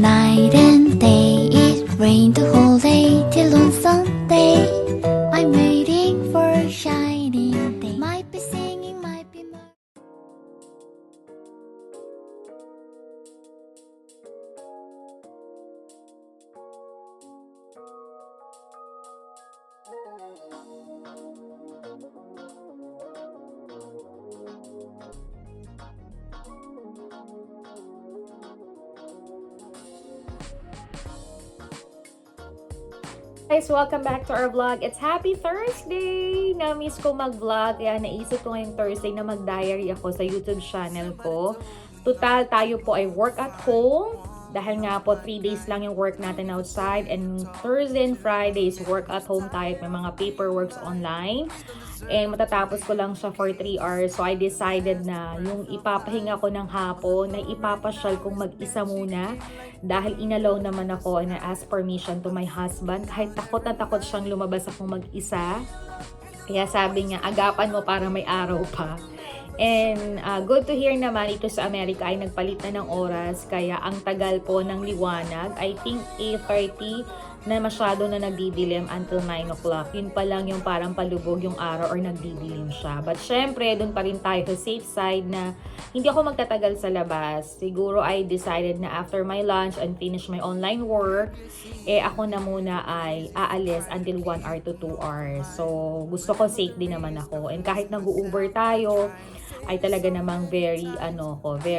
night and day. It rained the whole day till on Sunday. I'm waiting for a shining day. Might be singing, might be Guys, welcome back to our vlog. It's Happy Thursday! Na-miss ko mag-vlog, kaya naisip ko ngayong Thursday na mag-diary ako sa YouTube channel ko. Total, tayo po ay work at home. Dahil nga po, 3 days lang yung work natin outside. And Thursday and Fridays, work at home tayo. May mga paperworks online. And matatapos ko lang siya for 3 hours. So I decided na yung ipapahinga ko ng hapon, na ipapasyal kong mag-isa muna. Dahil inalaw naman ako and I asked permission to my husband. Kahit takot na takot siyang lumabas akong mag-isa. Kaya sabi niya, agapan mo para may araw pa. And good to hear naman, ito sa Amerika ay nagpalit na ng oras. Kaya ang tagal po ng liwanag, I think 8:30 na masyado na nagdidilim until 9 o'clock. Yun pa lang yung parang palubog yung araw or nagdidilim siya. But syempre, dun pa rin tayo sa safe side na hindi ako magtatagal sa labas. Siguro I decided na after my lunch and finish my online work, ako na muna ay aalis until 1 hour to 2 hours. So, gusto ko safe din naman ako. And kahit nag-Uber tayo, ay talaga namang very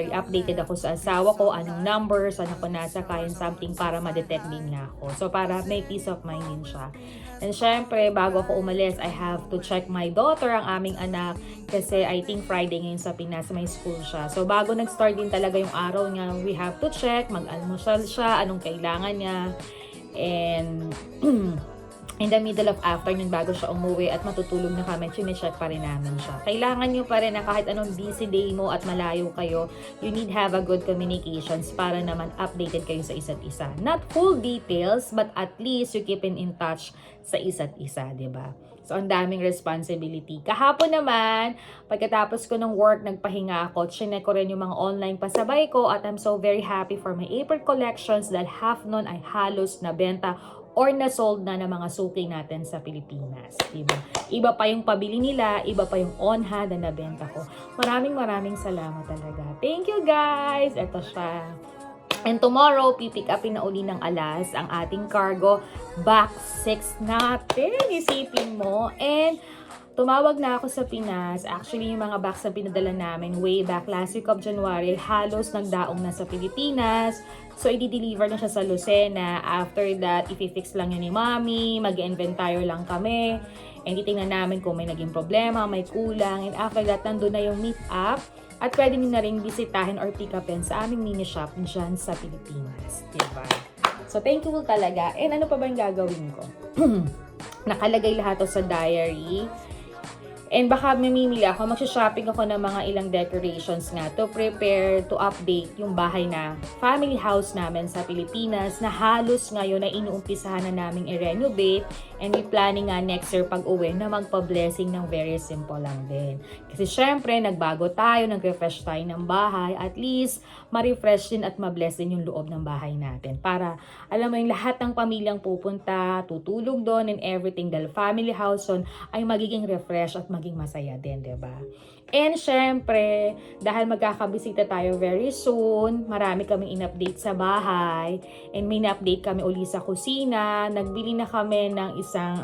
updated ako sa asawa ko, anong numbers, ano ko nasa kain something para ma-detect din niya ako. So para may peace of mind din siya. And syempre, bago ako umalis, I have to check my daughter, ang aming anak, kasi I think Friday ngayon sa Pinas, may school siya. So bago nag-start din talaga yung araw niya, we have to check, mag-almusal siya, anong kailangan niya. And in the middle of afternoon bago siya umuwi at matutulog na kami, chinecheck pa rin namin siya. Kailangan nyo pa rin na kahit anong busy day mo at malayo kayo, you need have a good communications para naman updated kayo sa isa't isa. Not full details, but at least you keep in touch sa isa't isa, diba? So, ang daming responsibility. Kahapon naman, pagkatapos ko ng work, nagpahinga ako, chinek ko rin yung mga online pasabay ko at I'm so very happy for my April collections dahil half nun ay halos nabenta or na-sold na ng mga suki natin sa Pilipinas. Diba? Iba pa yung pabili nila, iba pa yung on-hand na nabenta ko. Maraming salamat talaga. Thank you guys! Ito siya. And tomorrow, pipick upin na uli ng alas ang ating cargo. Box 6 natin. Isipin mo. And tumawag na ako sa Pinas. Actually, yung mga box na pinadala namin way back last week of January, halos nagdaong na sa Pilipinas. So, i-deliver na siya sa Lucena. After that, i-fix lang yun ni Mommy. Mag-inventory lang kami. And titingnan namin kung may naging problema, may kulang. And after that, nandun na yung meet up. At pwede nyo na rin bisitahin or pick upin sa aming mini shop dyan sa Pilipinas. Diba? So, thankful talaga. And ano pa ba yung gagawin ko? Nakalagay lahat to sa diary. And baka mamimili ako, magsha-shopping ako ng mga ilang decorations nga to prepare, to update yung bahay na family house namin sa Pilipinas na halos ngayon na inuumpisahan na naming i-renovate. And we planning nga next year pag-uwi na magpa-blessing ng very simple lang din. Kasi syempre, nagbago tayo, nag-refresh tayo ng bahay. At least, ma-refresh din at ma-bless din yung loob ng bahay natin. Para, alam mo yung lahat ng pamilyang pupunta, tutulog doon and everything. Dahil family house yun, ay magiging refresh at maging masaya din, diba? And syempre, dahil magkakabisita tayo very soon, marami kaming in-update sa bahay. And may na-update kami uli sa kusina. Nagbili na kami ng isang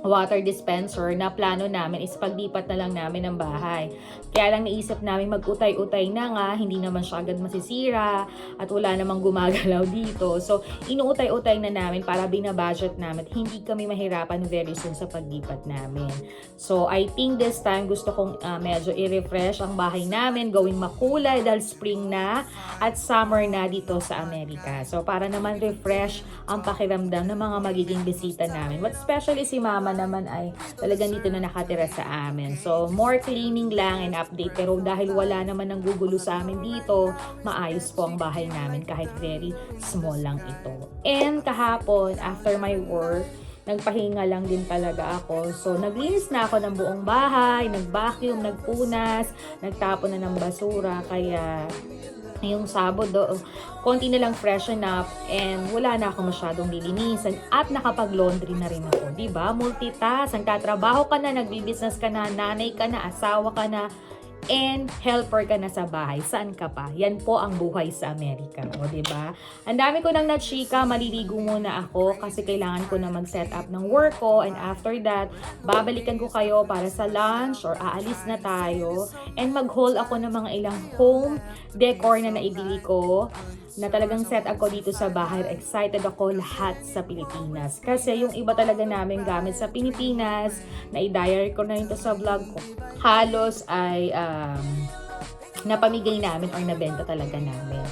water dispenser na plano namin is paglipat na lang namin ng bahay. Kaya lang naisip namin mag-utay-utay na nga, hindi naman siya agad masisira at wala namang gumagalaw dito. So, inuutay-utay na namin para binabudget namin. Hindi kami mahirapan very soon sa paglipat namin. So, I think this time gusto kong medyo i-refresh ang bahay namin, gawing makulay dahil spring na at summer na dito sa Amerika. So, para naman refresh ang pakiramdam ng mga magiging bisita namin. But especially si Mama naman ay talagang dito na nakatira sa amin. So, more cleaning lang and update. Pero dahil wala naman ng gugulo sa amin dito, maayos po ang bahay namin kahit very small lang ito. And kahapon, after my work, nagpahinga lang din talaga ako. So, naglinis na ako ng buong bahay, nag-vacuum, nagpunas, nagtapon na ng basura. Kaya, Yung Sabado, konti na lang freshen up and wala na ako masyadong lilinisan at nakapag-laundry na rin ako. Diba? Multitask, nagtatrabaho ka na, nagbi-business ka na, nanay ka na, asawa ka na, and helper ka na sa bahay. Saan ka pa? Yan po ang buhay sa Amerika. O, diba? Ang dami ko nang nachika, maliligo muna ako kasi kailangan ko na mag-set up ng work ko, and after that, babalikan ko kayo para sa lunch or aalis na tayo and mag-haul ako ng mga ilang home decor na naibili ko na talagang set up ko dito sa bahay. Excited ako lahat sa Pilipinas. Kasi yung iba talaga namin gamit sa Pilipinas, na i-diary ko na rin to sa vlog ko, halos ay napamigay namin or nabenta talaga namin.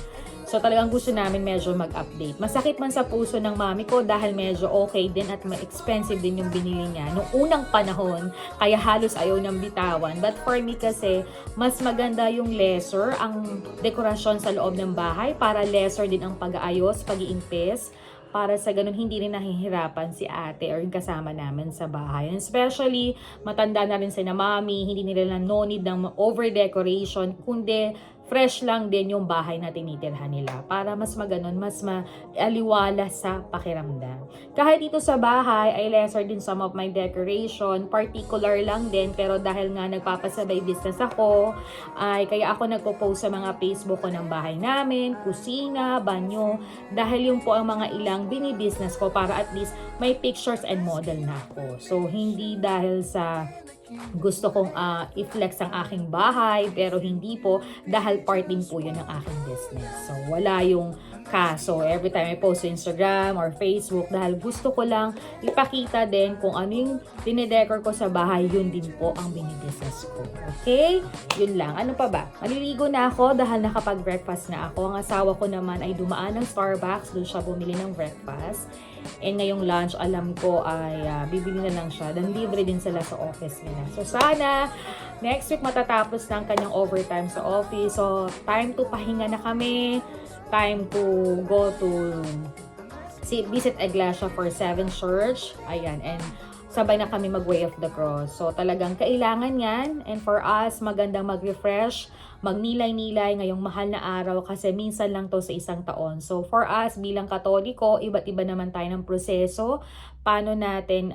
So talagang gusto namin medyo mag-update. Masakit man sa puso ng mami ko dahil medyo okay din at expensive din yung binili niya noong unang panahon. Kaya halos ayaw nang bitawan. But for me kasi, mas maganda yung lesser ang dekorasyon sa loob ng bahay para lesser din ang pag-aayos, pag-iimpis. Para sa ganun, hindi rin nahihirapan si ate or yung kasama namin sa bahay. And especially, matanda na rin sila mami, hindi nila no need ng over-decoration, kundi fresh lang din yung bahay na tinitirhan nila para mas maganon, mas maaliwala sa pakiramdam. Kahit dito sa bahay, ay lesser din some of my decoration, particular lang din, pero dahil nga nagpapasabay business ako, ay kaya ako nagpo-post sa mga Facebook ko ng bahay namin, kusina, banyo, dahil yung po ang mga ilang bini-business ko para at least may pictures and model na ako. So, hindi dahil sa gusto kong i-flex ang aking bahay, pero hindi po dahil part din po yun ng aking business. So, wala yung kaso every time I post sa Instagram or Facebook dahil gusto ko lang ipakita din kung ano yung dinedecor ko sa bahay, yun din po ang binibusiness ko. Okay? Yun lang. Ano pa ba? Maliligo na ako dahil nakapag-breakfast na ako. Ang asawa ko naman ay dumaan ng Starbucks, doon siya bumili ng breakfast. And ngayong lunch, alam ko ay bibili na lang siya. Dan libre din sila sa office nila. So sana, next week matatapos na ang kanyang overtime sa office. So time to pahinga na kami. Time to go to visit Iglesia for 7 Church. Ayan. And sabay na kami mag-Way of the Cross. So talagang kailangan yan. And for us, magandang mag-refresh, magnilay-nilay ngayong mahal na araw kasi minsan lang to sa isang taon. So for us bilang Katoliko, iba't iba naman tayo ng proseso. Paano natin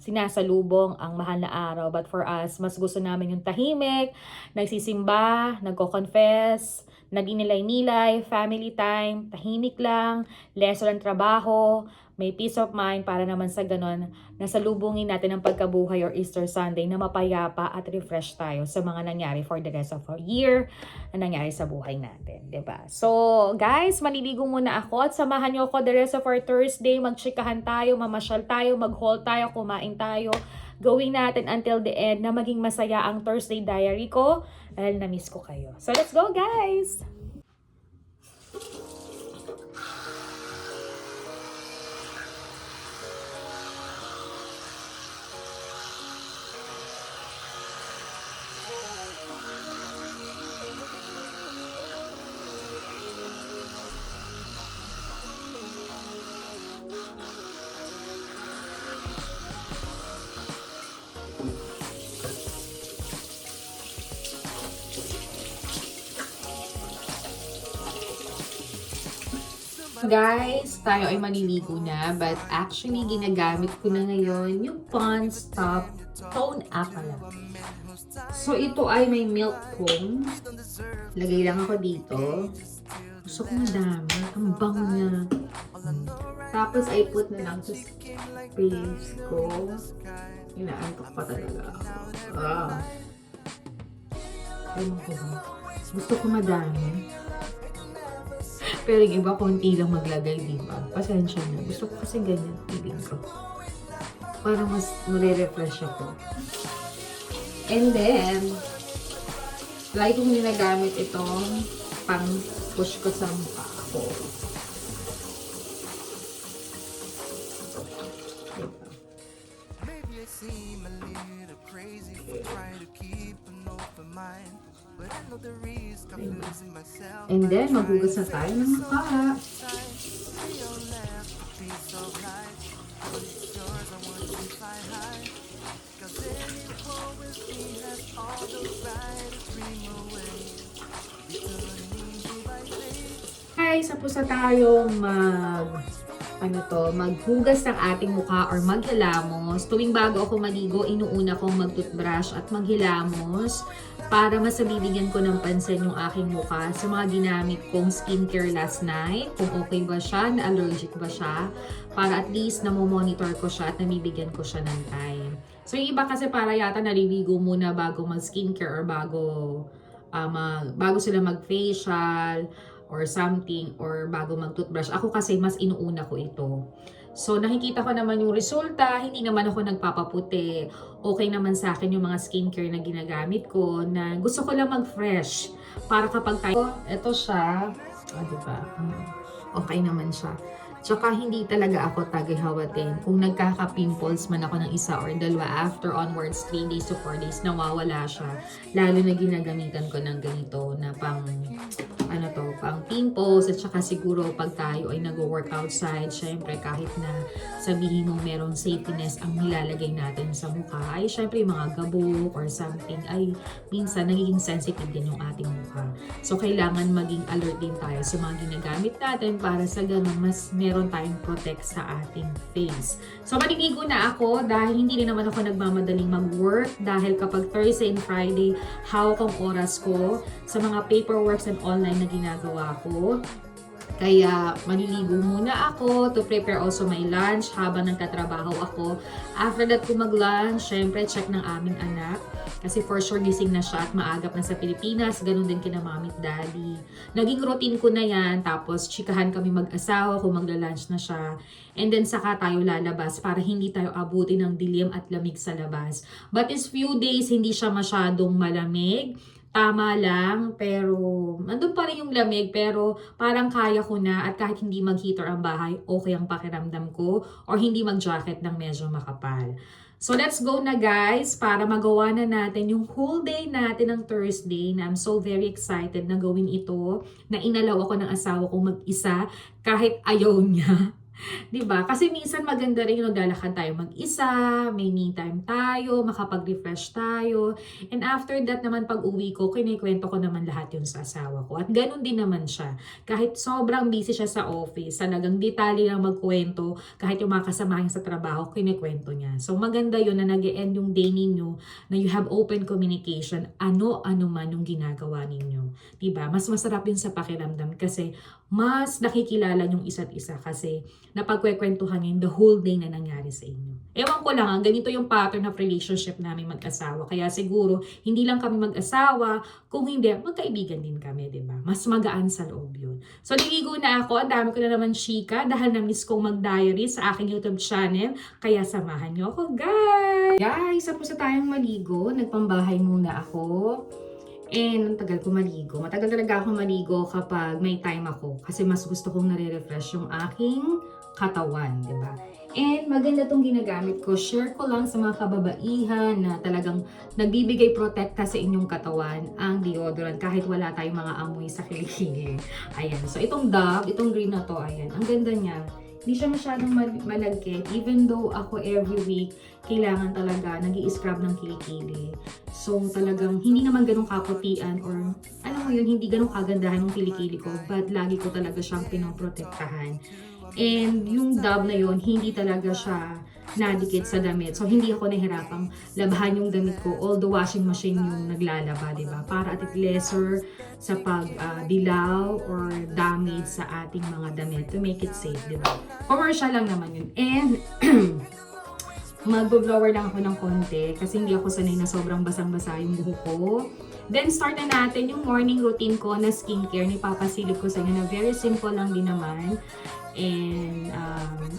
sinasalubong ang mahal na araw. But for us, mas gusto namin yung tahimik, nagsisimba, nagko-confess, naginilay-nilay, family time, tahimik lang, lesser ang trabaho, may peace of mind para naman sa ganon, nasalubungin natin ang pagkabuhay or Easter Sunday na mapayapa at refresh tayo sa mga nangyari for the rest of our year na nangyari sa buhay natin, diba? So, guys, maliligo muna ako at samahan niyo ako the rest of our Thursday. Magchikahan tayo, mamasyal tayo, mag-haul tayo, kumain tayo. Gawin natin until the end na maging masaya ang Thursday diary ko dahil na-miss ko kayo. So, let's go, guys! Guys, tayo ay maliligo na, but actually ginagamit ko na ngayon yung Pond's Top Tone Apple. So ito ay may milk foam. Lagay lang ako dito. Gusto ko madami. Ang bango niya. Tapos ay put na lang sa face ko. Inaantok pa talaga ako. Ewan ko ba? Gusto ko madami. Pero yung iba, konti lang maglagay, di ba? Pasensya na. Gusto ko kasi ganyan, feeling ko. Para mas nare-refresh ako. And then, lagi kong ginagamit itong pang-push ko sa mukha ko. And then, maghugas na tayo ng mukha. Guys, tapos na tayong maghugas ng ating mukha or maghilamos. Tuwing bago ako maligo, inuuna kong mag-toothbrush at maghilamos para mas mabibigyan ko ng pansin yung aking mukha sa mga ginamit kong skincare last night. Kung okay ba siya, na-allergic ba siya, para at least namomonitor ko siya at nabibigyan ko siya ng time. So yung iba kasi para yata naliligo muna bago mag-skincare or bago sila mag-facial or something, or bago mag-toothbrush. Ako kasi mas inuuna ko ito. So nakikita ko naman yung resulta, hindi naman ako nagpapaputi. Okay naman sa akin yung mga skincare na ginagamit ko, na gusto ko lang mag-fresh. Para kapag tayo, ito siya, diba? Okay naman siya. Tsaka hindi talaga ako tagahawatin. Kung nagkaka-pimples man ako ng isa or dalawa, after onwards 3 days to 4 days, nawawala siya. Lalo na ginagamitan ko ng ganito na pang pimples. At saka siguro pag tayo ay nag-work outside, syempre kahit na sabihin mo merong safetyness ang nilalagay natin sa mukha, ay syempre mga gabok or something, ay minsan nagiging sensitive din yung ating mukha. So kailangan maging alert din tayo sa mga ginagamit natin para sa ganun mas meron tayong protect sa ating face. So maliligo na ako dahil hindi rin naman ako nagmamadaling mag-work, dahil kapag Thursday and Friday, hawak ang oras ko sa mga paperworks and online na ginagawa ko. Kaya maliligo muna ako to prepare also my lunch habang nagtatrabaho ako. After that ko mag-lunch, syempre check ng aming anak. Kasi for sure gising na siya at maagap na sa Pilipinas. Ganun din kina mami at daddy. Naging routine ko na yan. Tapos chikahan kami mag-asawa kung magla-lunch na siya. And then saka tayo lalabas para hindi tayo abutin ng dilim at lamig sa labas. But this few days, hindi siya masyadong malamig. Tama lang, pero nandun pa rin yung lamig, pero parang kaya ko na, at kahit hindi mag-heater ang bahay, okay ang pakiramdam ko, or hindi mag-jacket ng medyo makapal. So let's go na guys, para magawa na natin yung whole day natin ng Thursday, na I'm so very excited na gawin ito, na inalaw ako ng asawa kong mag-isa kahit ayaw niya. Diba? Kasi minsan maganda rin yung naglalakad tayo mag-isa, may me time tayo, makapag-refresh tayo. And after that naman pag uwi ko, kinikwento ko naman lahat yun sa asawa ko. At ganun din naman siya. Kahit sobrang busy siya sa office, talagang detalye lang magkwento, kahit yung mga kasama niya sa trabaho, kinikwento niya. So maganda yun na nag-e-end yung day ninyo, na you have open communication, ano-ano man yung ginagawa ninyo. Diba? Mas masarap yun sa pakiramdam kasi mas nakikilala yung isa't isa, kasi napagkwekwentuhan yun the whole day na nangyari sa inyo. Ewan ko lang, ganito yung pattern of relationship namin mag-asawa. Kaya siguro, hindi lang kami mag-asawa, kung hindi, magkaibigan din kami, diba? Mas magaan sa loob yun. So, niligo na ako. Ang dami ko na naman chika dahil na-miss kong mag-diary sa aking YouTube channel. Kaya samahan nyo ako, guys! Guys, tapos na tayong maligo. Nagpambahay muna ako. And ang tagal ko maligo. Matagal talaga ako maligo kapag may time ako. Kasi mas gusto kong nare-refresh yung aking katawan, di ba? And maganda tong ginagamit ko. Share ko lang sa mga kababaihan na talagang nagbibigay protekta sa inyong katawan, ang deodorant, kahit wala tayong mga amoy sa kilikili. Ayan. So itong Dove, itong green na to, ayan. Ang ganda niya. Hindi siya masyadong malagkit. Even though ako every week, kailangan talaga nag-i-scrub ng kilikili. So talagang hindi naman ganun kaputian, or alam mo yun, hindi ganun kagandahan ng kilikili ko. But lagi ko talaga siyang pinoprotektahan. And yung Dove na yun, hindi talaga siya nadikit sa damit. So hindi ako nahirapang labahan yung damit ko. Although washing machine yung naglalaba, diba? Para at lesser sa pag-dilaw or damage sa ating mga damit to make it safe, diba? Commercial lang naman yun. And mag-blower lang ako ng konti kasi hindi ako sanay na sobrang basang-basa yung buhok ko. Then start na natin yung morning routine ko na skincare. Nipapasilip ko sa inyo na very simple lang din naman. And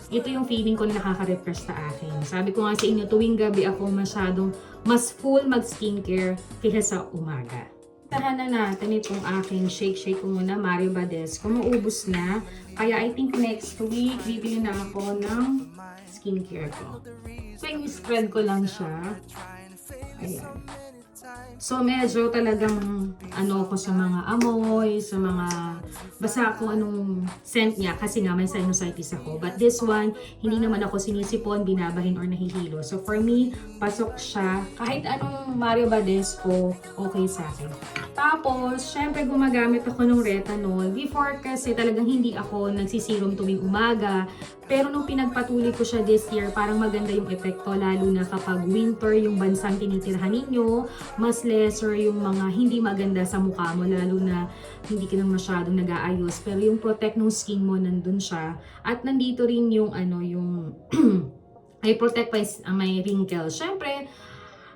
ito yung feeling ko na nakaka-refresh sa akin. Sabi ko nga sa inyo, tuwing gabi ako masyadong mas full mag-skincare kaysa sa umaga. Tahan na natin itong aking shake ko muna, Mario Badescu. Maubos na. Kaya I think next week, bibili na ako ng skincare ko. So, yung spread ko lang siya. Ayan. So medyo talagang ano ko sa mga amoy, sa mga basta kung anong scent niya kasi nga may sinusitis ako. But this one, hindi naman ako sinisipon, binabahin or nahihilo. So for me, pasok siya. Kahit anong Mario Badescu, okay sa akin. Tapos, syempre gumagamit ako ng retinol. Before kasi talagang hindi ako nagsisirom tuwing umaga. Pero nung pinagpatuloy ko siya this year, parang maganda yung epekto lalo na kapag winter yung bansang tinitirhan ninyo, mas lesser yung mga hindi maganda sa mukha mo, lalo na hindi ka nang masyadong nag-aayos. Pero yung protect ng skin mo, nandun siya. At nandito rin yung ano, yung ay protect pa may wrinkles. Syempre,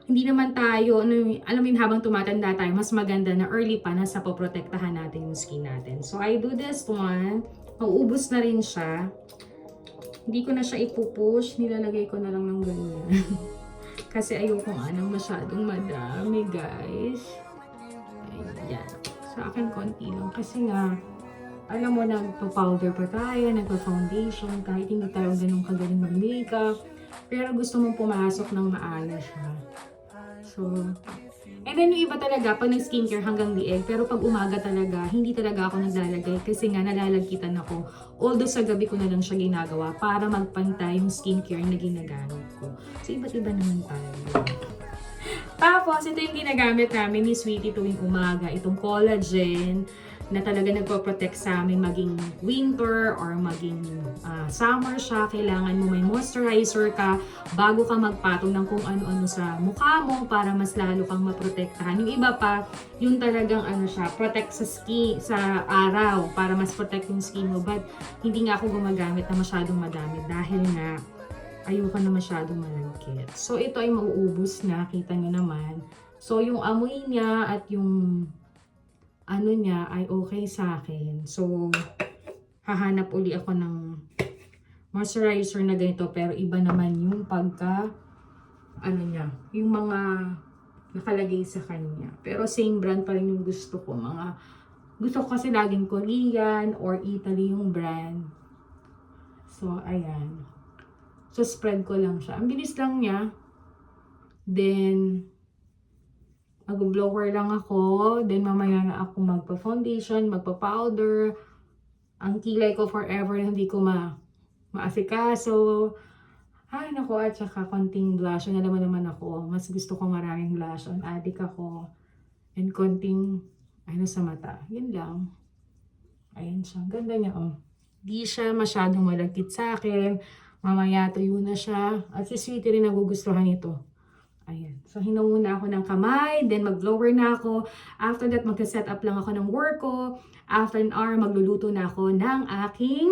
hindi naman tayo, alam mo yun, habang tumatanda tayo, mas maganda na early pa na sa poprotektahan natin yung skin natin. So, I do this one. Mauubos na rin siya. Hindi ko na siya ipupush. Nilalagay ko na lang ng ganyan. Kasi ayoko nga nang masyadong madami, guys. Ayan. Sa akin, konti lang. Kasi nga, alam mo, nagpa-powder pa tayo, nagpa-foundation, kahit hindi tayo ganun kagaling mag-makeup. Pero gusto mong pumasok ng maayos siya. So, and then yung iba talaga, pag nag-skincare hanggang lieg, pero pag umaga talaga, hindi talaga ako naglalagay kasi nga nalalagkitan ako. Although sa gabi ko na lang siya ginagawa para magpantay yung skincare na ginagamit ko. So, iba't iba naman tayo. Tapos, ito yung ginagamit namin ni Sweetie tuwing umaga, itong collagen na talaga nagpo-protect sa amin maging winter or maging summer siya. Kailangan mo may moisturizer ka bago ka magpatong ng kung ano-ano sa mukha mo para mas lalo kang maprotektahan. Yung iba pa, yung talagang ano siya, protect sa skin, sa araw para mas protect yung skin mo. But hindi nga ako gumagamit na masyadong madami dahil nga ayoko na masyadong malagkit. So ito ay mauubos na, kita nyo naman. So yung amoy niya at yung ano niya ay okay sa akin. So, hahanap uli ako ng moisturizer na ganito. Pero iba naman yung pagka, ano niya, yung mga nakalagay sa kanya. Pero same brand pa rin yung gusto ko. Gusto ko kasi laging Korean or Italy yung brand. So, ayan. So, spread ko lang siya. Ang bilis lang niya. Then, mag-blower lang ako, then mamaya na ako magpa-foundation, magpa-powder. Ang kilay ko forever, hindi ko maasikaso. Ay, naku, at saka konting blush. Na naman ako. Mas gusto ko maraming blush on. Addict ako. And konting, ano sa mata. Yun lang. Ayan siya. Ganda niya, oh. Di siya masyadong malagkit sa akin. Mamaya tuyo na siya. At si Sweetie rin nagugustuhan ito. Ayan. So, hinamuna ako ng kamay, then mag-blower na ako. After that, mag-set up lang ako ng work ko. After an hour, magluluto na ako ng aking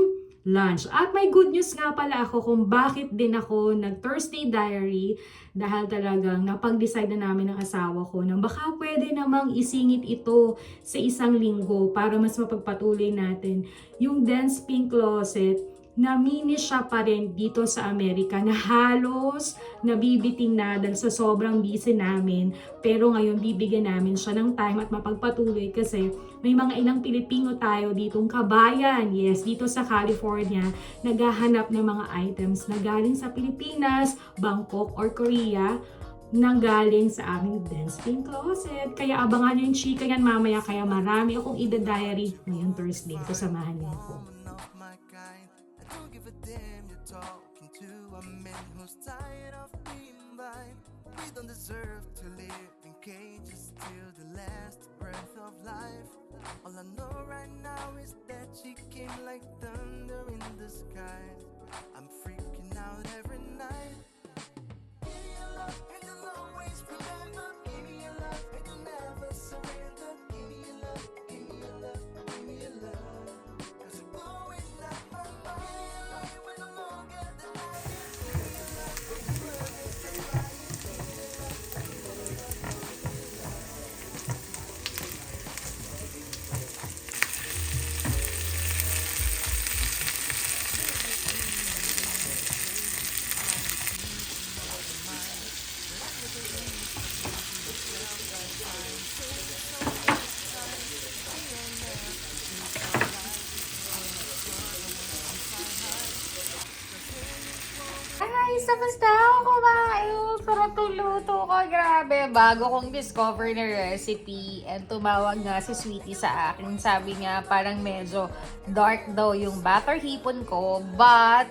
lunch. At may good news nga pala ako kung bakit din ako nag-Thursday diary. Dahil talagang napag-decide na namin ng asawa ko na baka pwede namang isingit ito sa isang linggo para mas mapagpatuloy natin yung Dense Pink Closet na mini siya pa rin dito sa Amerika na halos nabibiting na dahil sa sobrang busy namin. Pero ngayon bibigyan namin siya ng time at mapagpatuloy kasi may mga ilang Pilipino tayo ditong kabayan, yes, dito sa California, naghahanap ng mga items na galing sa Pilipinas, Bangkok or Korea nang galing sa aming Dense Pink Closet. Kaya abangan nyo yung chika yan mamaya, kaya marami akong ida-diary ngayong Thursday. So samahan niyo ako. Talking to a man who's tired of being blind. We don't deserve to live in cages till the last breath of life. All I know right now is that she came like thunder in the sky. I'm freaking out every night. Give me your love and you'll always remember. Give me your love and you'll never surrender. Give me your love, give me your love, give me your love. 'Cause you're blowing up my mind. tapos na ako kumain. Sarap tong luto ko, grabe. Bago kong discover na recipe, and tumawag nga si Sweetie sa akin. Sabi niya, parang medyo dark daw yung batter hipon ko, but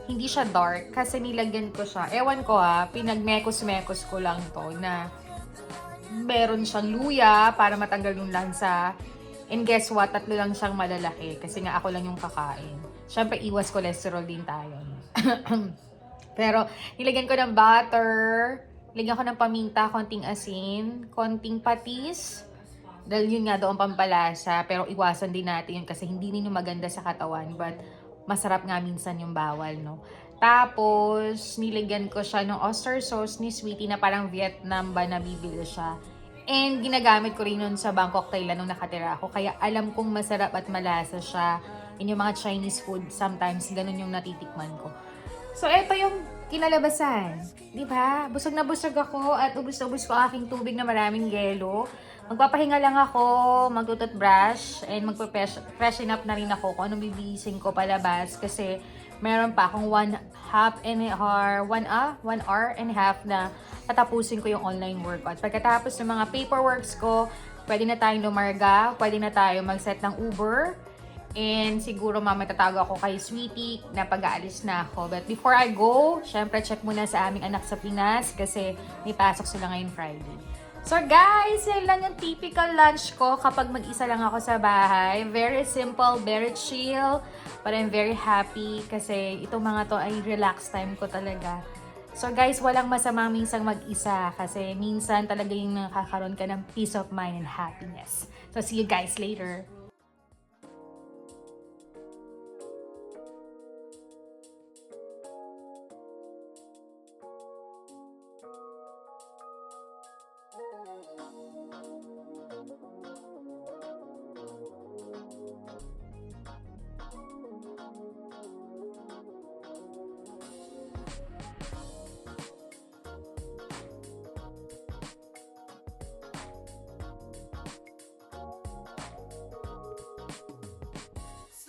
hindi siya dark kasi nilagyan ko siya. Ewan ko pinagmekos-mekos ko lang to na meron siyang luya para matanggal yung lansa. And guess what? 3 lang siyang malalaki kasi nga ako lang yung kakain. Siyempre, iwas cholesterol din tayo. Pero, nilagyan ko ng butter, nilagyan ko ng paminta, konting asin, konting patis. Dahil yun nga doon pampalasa. Pero iwasan din natin yun kasi hindi rin yung maganda sa katawan. But, masarap nga minsan yung bawal, no? Tapos, nilagyan ko siya ng oyster sauce ni Sweetie na parang Vietnam ba na bibili siya. And ginagamit ko rin nun sa Bangkok, Thailand nung nakatira ako. Kaya alam kong masarap at malasa siya. And yung mga Chinese food, sometimes ganun yung natitikman ko. So, eto yung kinalabasan. Di ba? Busog na busog ako at ubus na ubus ko aking tubig na maraming yelo. Magpapahinga lang ako, magtututbrush, and magpa-freshen up na rin ako kung anong bibihisin ko palabas. Kasi meron pa akong 1 hour and a half na tatapusin ko yung online workout. Pagkatapos ng mga paperworks ko, pwede na tayong lumarga, pwede na tayo mag-set ng Uber. And siguro tatawag ako kay Sweetie na pag-aalis na ako. But before I go, syempre check muna sa aming anak sa Pinas kasi may pasok sila ngayon Friday. So guys, yan lang yung typical lunch ko kapag mag-isa lang ako sa bahay. Very simple, very chill, but I'm very happy kasi itong mga to ay relax time ko talaga. So guys, walang masama minsan mag-isa kasi minsan talaga yung nakakaroon ka ng peace of mind and happiness. So see you guys later.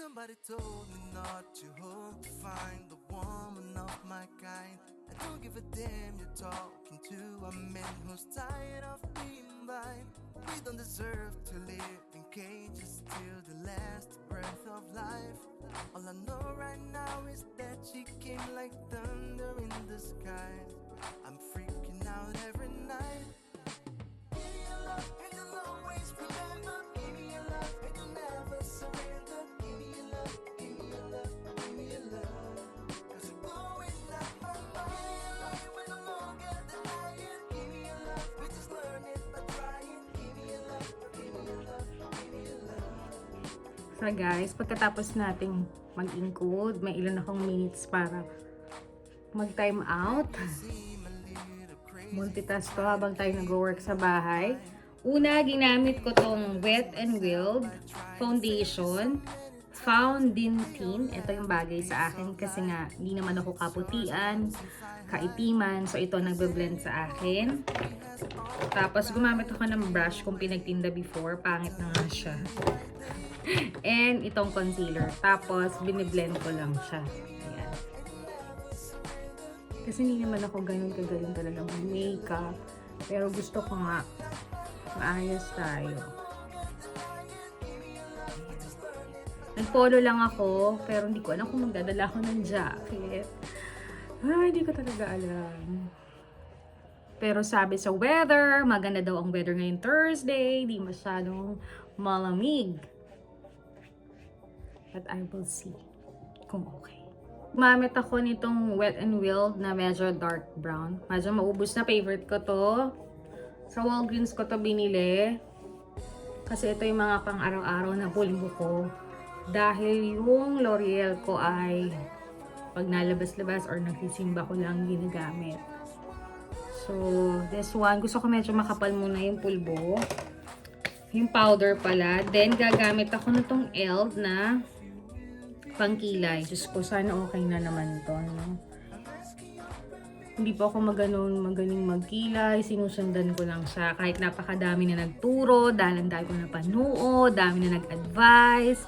Somebody told me not to hope to find the woman of my kind. I don't give a damn you're talking to a man who's tired of being blind. We don't deserve to live in cages till the last breath of life. All I know right now is that she came like thunder in the sky. I'm freaking out every night. Give me your love and you'll always remember. Give me your love and you'll never surrender. Give me your love, give me your love, give me your love. 'Cause you're blowing up my mind. We're no longer denying. Give me your love, we just learn it by trying. Give me your love, give me your love, give me your love. So guys, pagkatapos nating mag-include, may ilan akong minutes para mag-time out. Multitask ko habang tayo nag-work sa bahay. Una, ginamit ko tong Wet n Wild Foundation Founding Tint. Ito yung bagay sa akin kasi nga hindi naman ako kaputian, kaitiman. So ito nagbe-blend sa akin. Tapos gumamit ako ng brush kung pinagtinda before. Pangit na nga siya. And itong concealer. Tapos biniblend ko lang siya. Ayan. Kasi hindi naman ako ganun kagaling talaga mag-makeup. Pero gusto ko nga maayos tayo. Nag-polo lang ako, pero hindi ko alam kung magdadala ako ng jacket. Ay, hindi ko talaga alam. Pero sabi sa weather, maganda daw ang weather ngayon Thursday, di masyadong malamig. But I will see kung okay. Gumamit ako nitong Wet n Wild na medyo dark brown. Medyo maubos na, favorite ko to. Sa Walgreens ko to binili. Kasi ito yung mga pang araw-araw na pulbo ko. Dahil yung L'Oreal ko ay pag nalabas-labas or nagsisimba ko lang ginagamit. So, this one, gusto ko medyo makapal muna yung pulbo. Yung powder pala. Then, gagamit ako nitong ELF na pangkilay. Diyos ko, sana okay na naman to, no? Hindi pa ako magaling magkilay. Sinusundan ko lang siya. Kahit napakadami na nagturo, dahil ko na panood, dami na nag-advise.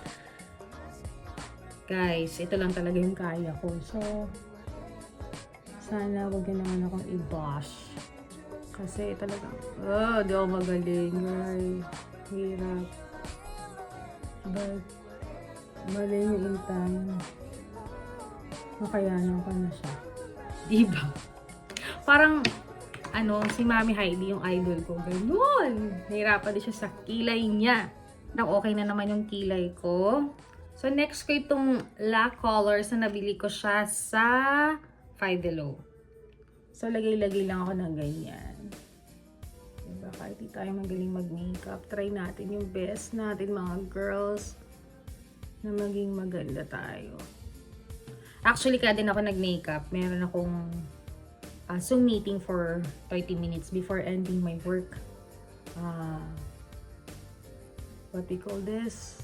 Guys, ito lang talaga yung kaya ko. So, Sana wag na naman akong i-bash. Kasi talagang, di ako magaling. Ay, hirap. But, mali yung in time. Makayanan ko na siya. Diba? Parang, si Mami Heidi, yung idol ko, ganun. Nahirapan din siya sa kilay niya. Okay na naman yung kilay ko. So, next ko itong La Colors na nabili ko siya sa Five Below. So, lagay-lagay lang ako ng ganyan. Diba? Kahit di tayo magaling mag-makeup, try natin yung best natin mga girls na maging maganda tayo. Actually, kaya din ako nag-makeup. Meron akong Zoom meeting for 30 minutes before ending my work. What we call this?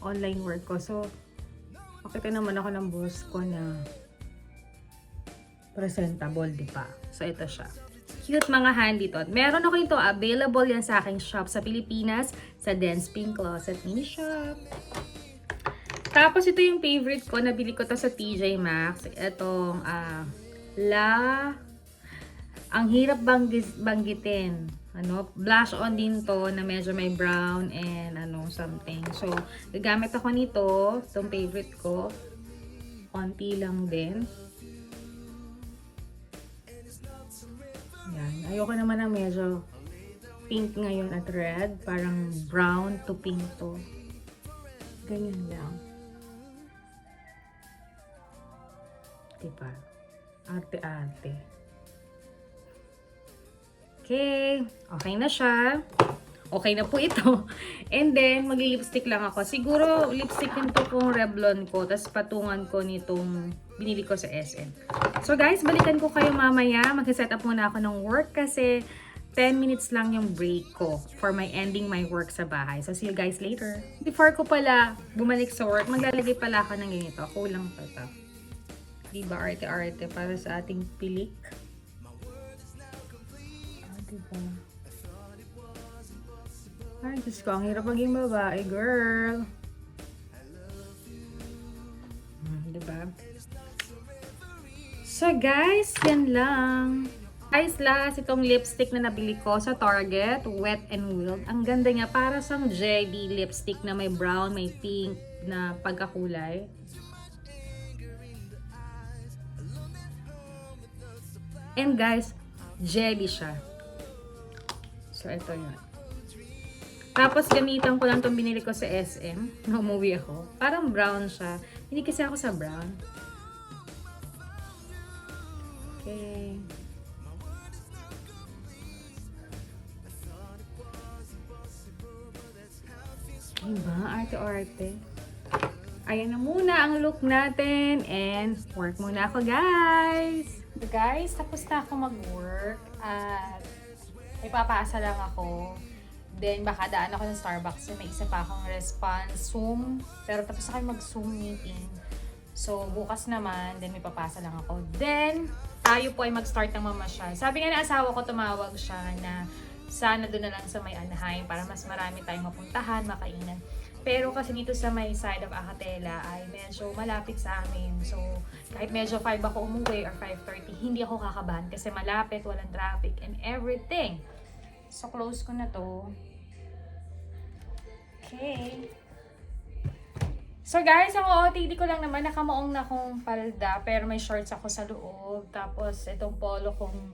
Online work ko. So, makita naman ako ng boss ko na presentable, di ba? So, ito siya. Cute mga handy to. Meron ako ito. Available yan sa aking shop sa Pilipinas sa Dance Pink Closet Mini Shop. Tapos, ito yung favorite ko. Nabili ko to sa TJ Maxx. Itong ang hirap banggitin. Blush on din to na medyo may brown and something. So, gagamit ako nito. Itong favorite ko. Konti lang din. Yan. Ayoko naman ng medyo pink ngayon at red. Parang brown to pink to. Ganyan lang. Diba? Arte-arte. Okay. Okay na siya. Okay na po ito. And then, mag-lipstick lang ako. Siguro, lipstick yun to kung Revlon ko. Tapos, patungan ko nitong binili ko sa SM. So, guys, balikan ko kayo mamaya. Mag-set up muna ako ng work kasi 10 minutes lang yung break ko for my ending my work sa bahay. So, see you guys later. Before ko pala bumalik sa work, maglalagay pala ako ng ganito. Ako lang pa ito. Diba, arte-arte para sa ating pilik. Diba? Ay, Diyos ko, ang hirap maging babae, girl. Diba? So, guys, yan lang. Guys, last itong lipstick na nabili ko sa Target, Wet n Wild. Ang ganda niya, para sang jelly lipstick na may brown, may pink na pagkakulay. And guys, jelly siya. So, ito yun. Tapos, gamitan ko lang itong binili ko sa SM. Umuwi ako. Parang brown siya. Hindi kasi ako sa brown. Okay. Diba? Arte-arte. Ayan na muna ang look natin. And, work muna ako, guys. So, guys, tapos na ako mag-work. At, may papaasa lang ako. Then, baka daan ako ng Starbucks. May isa pa akong response, Zoom. Pero tapos na kayo mag-Zoom meeting. So, bukas naman, then may papasa lang ako. Then, tayo po ay mag-start ng mamasyal. Sabi nga na asawa ko, tumawag siya na sana doon na lang sa may Anaheim para mas marami tayong mapuntahan, makainan. Pero kasi dito sa may side of Acatela ay medyo malapit sa amin. So, kahit medyo 5 ako umuwi or 5:30, hindi ako kakabahan kasi malapit, walang traffic and everything. So, close ko na to. Okay. So, guys, ang OOTD ko lang naman, nakamaong na akong palda, pero may shorts ako sa loob. Tapos, itong polo kong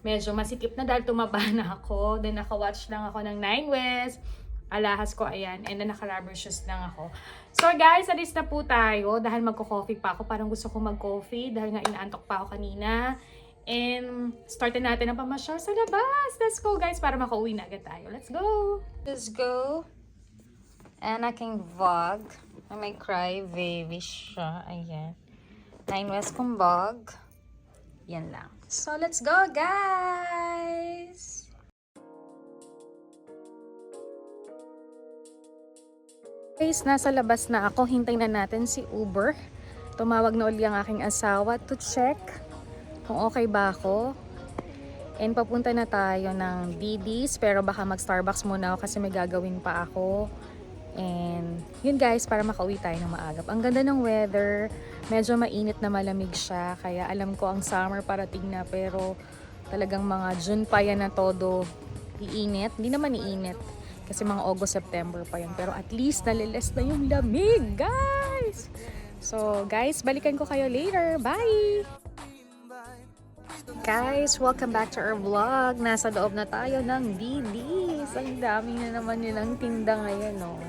medyo masikip na dahil tumaba na ako. Then, naka-watch lang ako ng Nine West. Alahas ko, ayan. And then, naka-rubber shoes lang ako. So, guys, alis na po tayo dahil magko-coffee pa ako. Parang gusto ko mag-coffee dahil nga inaantok pa ako kanina. And, startin natin ang pamasyal sa labas. Let's go, guys, para makauwi na agad tayo. Let's go! Let's go! And I can vlog. I may cry baby siya. Ayan. Nine West kong vlog. Yan lang. So, let's go, guys! Guys, nasa labas na ako. Hintay na natin si Uber. Tumawag na uli ang aking asawa to check kung okay ba ako. And papunta na tayo ng DD's. Pero baka mag-Starbucks muna ako kasi may gagawin pa ako. And yun guys, para makauwi tayo ng maagap. Ang ganda ng weather, medyo mainit na malamig siya. Kaya alam ko ang summer parating na, pero talagang mga June pa yan na todo iinit. Hindi naman iinit kasi mga August, September pa yan. Pero at least naliles na yung lamig guys. So guys, balikan ko kayo later. Bye! Guys, welcome back to our vlog. Nasa loob na tayo ng Didis. Ang dami na naman nilang tinda ngayon, no?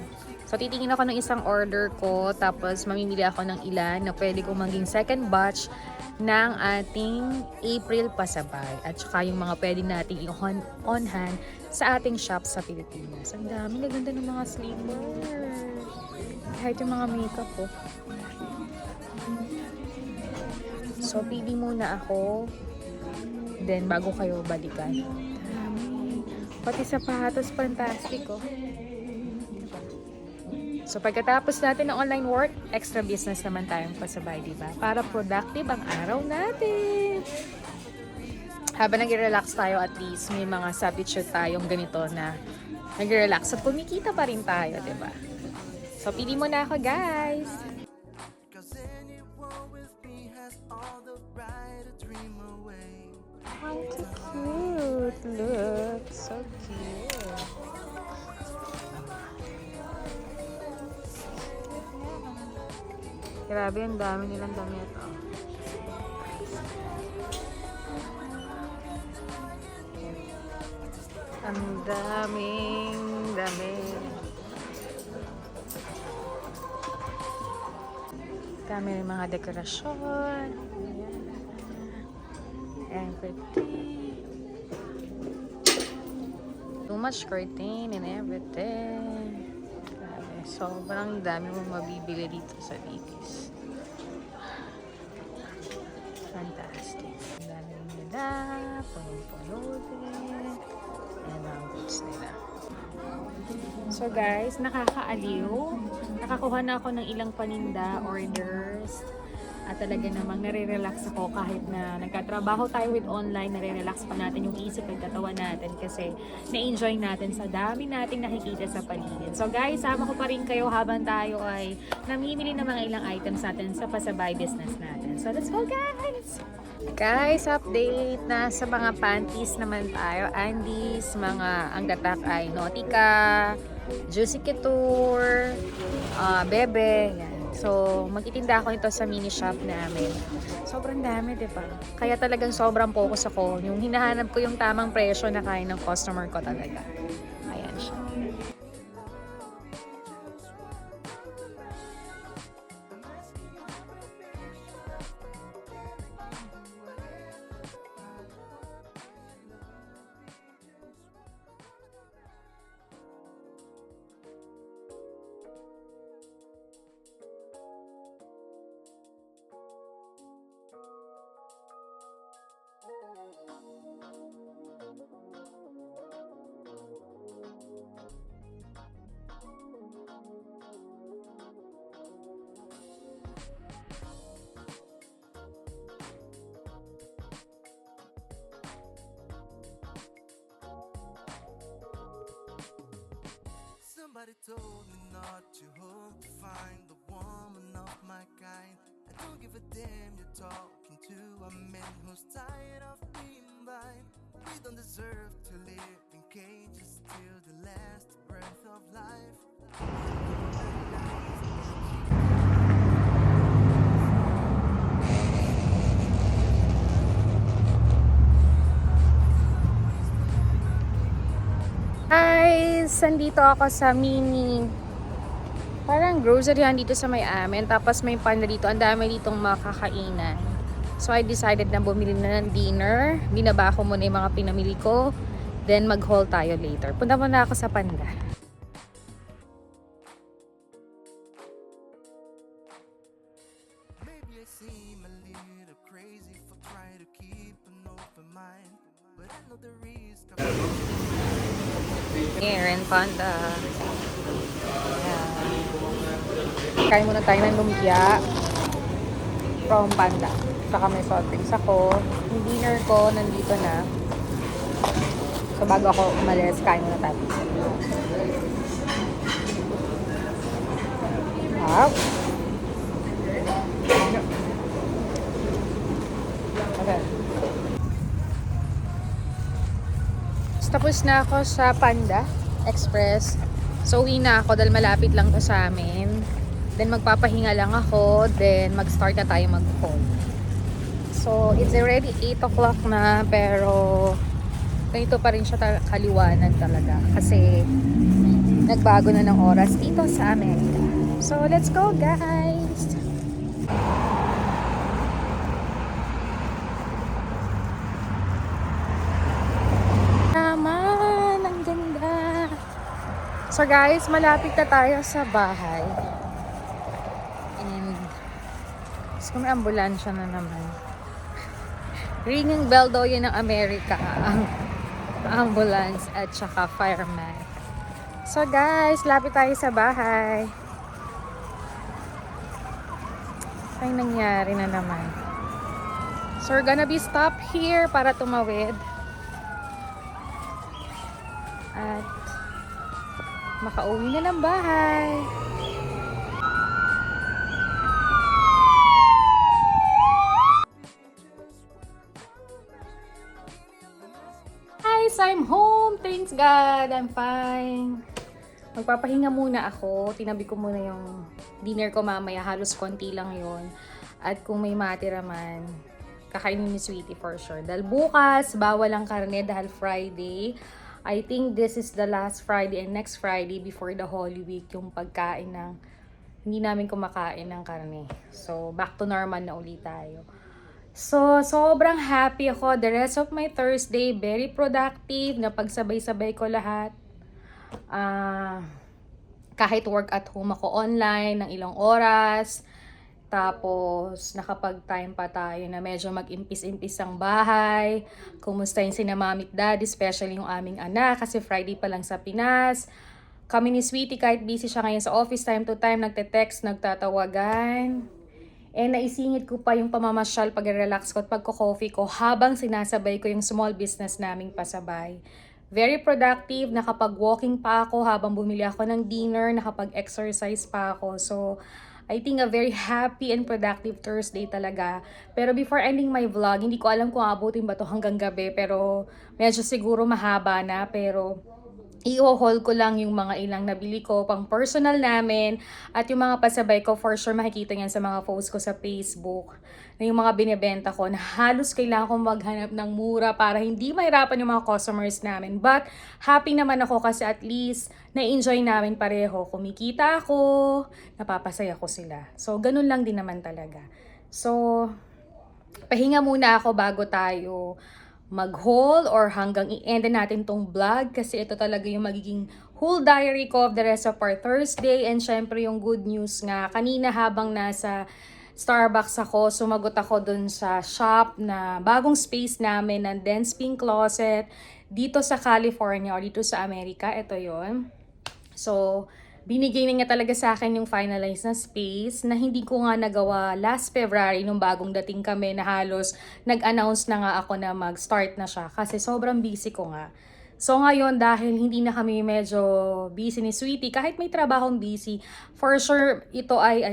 So, titingin ako ng isang order ko, tapos mamimili ako ng ilan na pwede kong maging second batch ng ating April pasabay. At saka yung mga pwede nating on hand sa ating shop sa Pilipinas. Ang dami, naganda ng mga sleepers. Kahit yung mga makeup ko. So, pili muna ako. Then, bago kayo balikan. Dami. Pati sapatos, fantastic, oh. So, pagkatapos natin ng online work, extra business naman tayong pasabay, diba? Para productive ang araw natin. Habang nag-relax tayo, at least may mga substitute tayong ganito na nag-relax at kumikita pa rin tayo, diba? So, pili mo na ako, guys. Cause anyone with me has all the right to dream away. How cute! Look, so cute. Grabe, ang dami nilang damit, oh. Ang daming damit. Dami rin mga dekorasyon. And curtain. Too much curtain and everything. Grabe. Sobrang dami mong mabibili dito sa Didis. Fantastic. Ang dami rin nila. Punong-puno din. And ang goods nila. So guys, nakakaaliw. Nakakuha na ako ng ilang paninda, orders. At talaga namang nare-relax ako kahit na nagkatrabaho tayo with online, nare-relax pa natin yung isip at katawan natin kasi na-enjoy natin sa dami nating nakikita sa paligid. So guys, sama ko pa rin kayo habang tayo ay namimili ng mga ilang items natin sa pasabay business natin. So let's go guys! Guys, update na sa mga panties naman tayo. Andes, mga ang datak ay Nautica, Juicy Couture, Bebe, yan. So, magtitinda ako nito sa mini shop namin. Sobrang dami, diba? Kaya talagang sobrang focus ako. Yung hinahanap ko yung tamang presyo na kaya ng customer ko talaga. Ayan siya. Somebody told me not to hope to find the woman of my kind. I don't give a damn you're talking to a man who's tired of being blind. We don't deserve to live in cages till the last breath of life. Guys, nandito ako sa mini parang grocery dito sa may amin. Tapos may panda dito. Ang dami ditong makakainan. So I decided na bumili na ng dinner. Binaba ko muna yung mga pinamili ko. Then mag-haul tayo later. Punta muna ako sa panda. Maybe I seem a little crazy for trying to keep an open mind, but I know the risk of Here in Panda. Kain muna tayo ng lumpia from Panda. Saka may soft drinks ako. Yung dinner ko nandito na. So bago ako umalis, kain muna tayo. Sarap. Okay. Tapos na ako sa Panda Express. So, uwi na ako dahil malapit lang to sa amin. Then, magpapahinga lang ako. Then, mag-start na tayo mag-phone. So, it's already 8 o'clock na. Pero, ganito pa rin siya kaliwanag talaga. Kasi, nagbago na ng oras dito sa Amerika. So, let's go, guys! Naman! Ang ganda! So, guys, malapit na tayo sa bahay. And, may ambulansya na naman. Ringing bell daw yun ng Amerika. Ang ambulance at saka fireman. So, guys, lapit tayo sa bahay. Ay, nangyari na naman. So, we're gonna be stop here para tumawid. At makauwi na ng bahay. Guys, I'm home. Thanks God. I'm fine. Magpapahinga muna ako. Tinabi ko muna yung dinner ko mamaya. Halos konti lang yon. At kung may matira man, kakainin ni Sweetie for sure. Dahil bukas, bawal ang karne dahil Friday. I think this is the last Friday and next Friday before the Holy Week yung pagkain ng hindi namin kumakain ng karne. So, back to normal na ulit tayo. So, sobrang happy ako. The rest of my Thursday, very productive. Napagsabay-sabay ko lahat. Kahit work at home ako online ng ilang oras. Tapos, nakapag-time pa tayo na medyo mag-impis-impis ang bahay. Kumusta yung sina mami at daddy, especially yung aming anak kasi Friday pa lang sa Pinas. Kami ni Sweetie, kahit busy siya ngayon sa office, time to time, nagte-text, nagtatawagan. Naisingit ko pa yung pamamasyal, pag-relax ko at pagko-coffee ko habang sinasabay ko yung small business naming pasabay. Very productive, nakapag-walking pa ako habang bumili ako ng dinner, nakapag-exercise pa ako. So, I think a very happy and productive Thursday talaga. Pero before ending my vlog, hindi ko alam kung abutin ba to hanggang gabi. Pero medyo siguro mahaba na. Pero i-haul ko lang yung mga ilang nabili ko pang personal namin. At yung mga pasabay ko, for sure makikita yan sa mga posts ko sa Facebook. Na yung mga binibenta ko na halos kailangan kong maghanap ng mura para hindi mahirapan yung mga customers namin. But happy naman ako kasi at least na-enjoy namin pareho. Kumikita ako, napapasaya ko sila. So, ganun lang din naman talaga. So, pahinga muna ako bago tayo mag-haul or hanggang i-end natin tong vlog kasi ito talaga yung magiging whole diary ko of the rest of our Thursday. And syempre yung good news nga, kanina habang nasa Starbucks ako, sumagot ako dun sa shop na bagong space namin ng Dense Pink Closet dito sa California or dito sa Amerika. Ito yon. So, binigay na niya talaga sa akin yung finalized na space na hindi ko nga nagawa last February nung bagong dating kami na halos nag-announce na nga ako na mag-start na siya kasi sobrang busy ko nga. So ngayon dahil hindi na kami medyo busy ni Sweetie, kahit may trabahong busy, for sure ito ay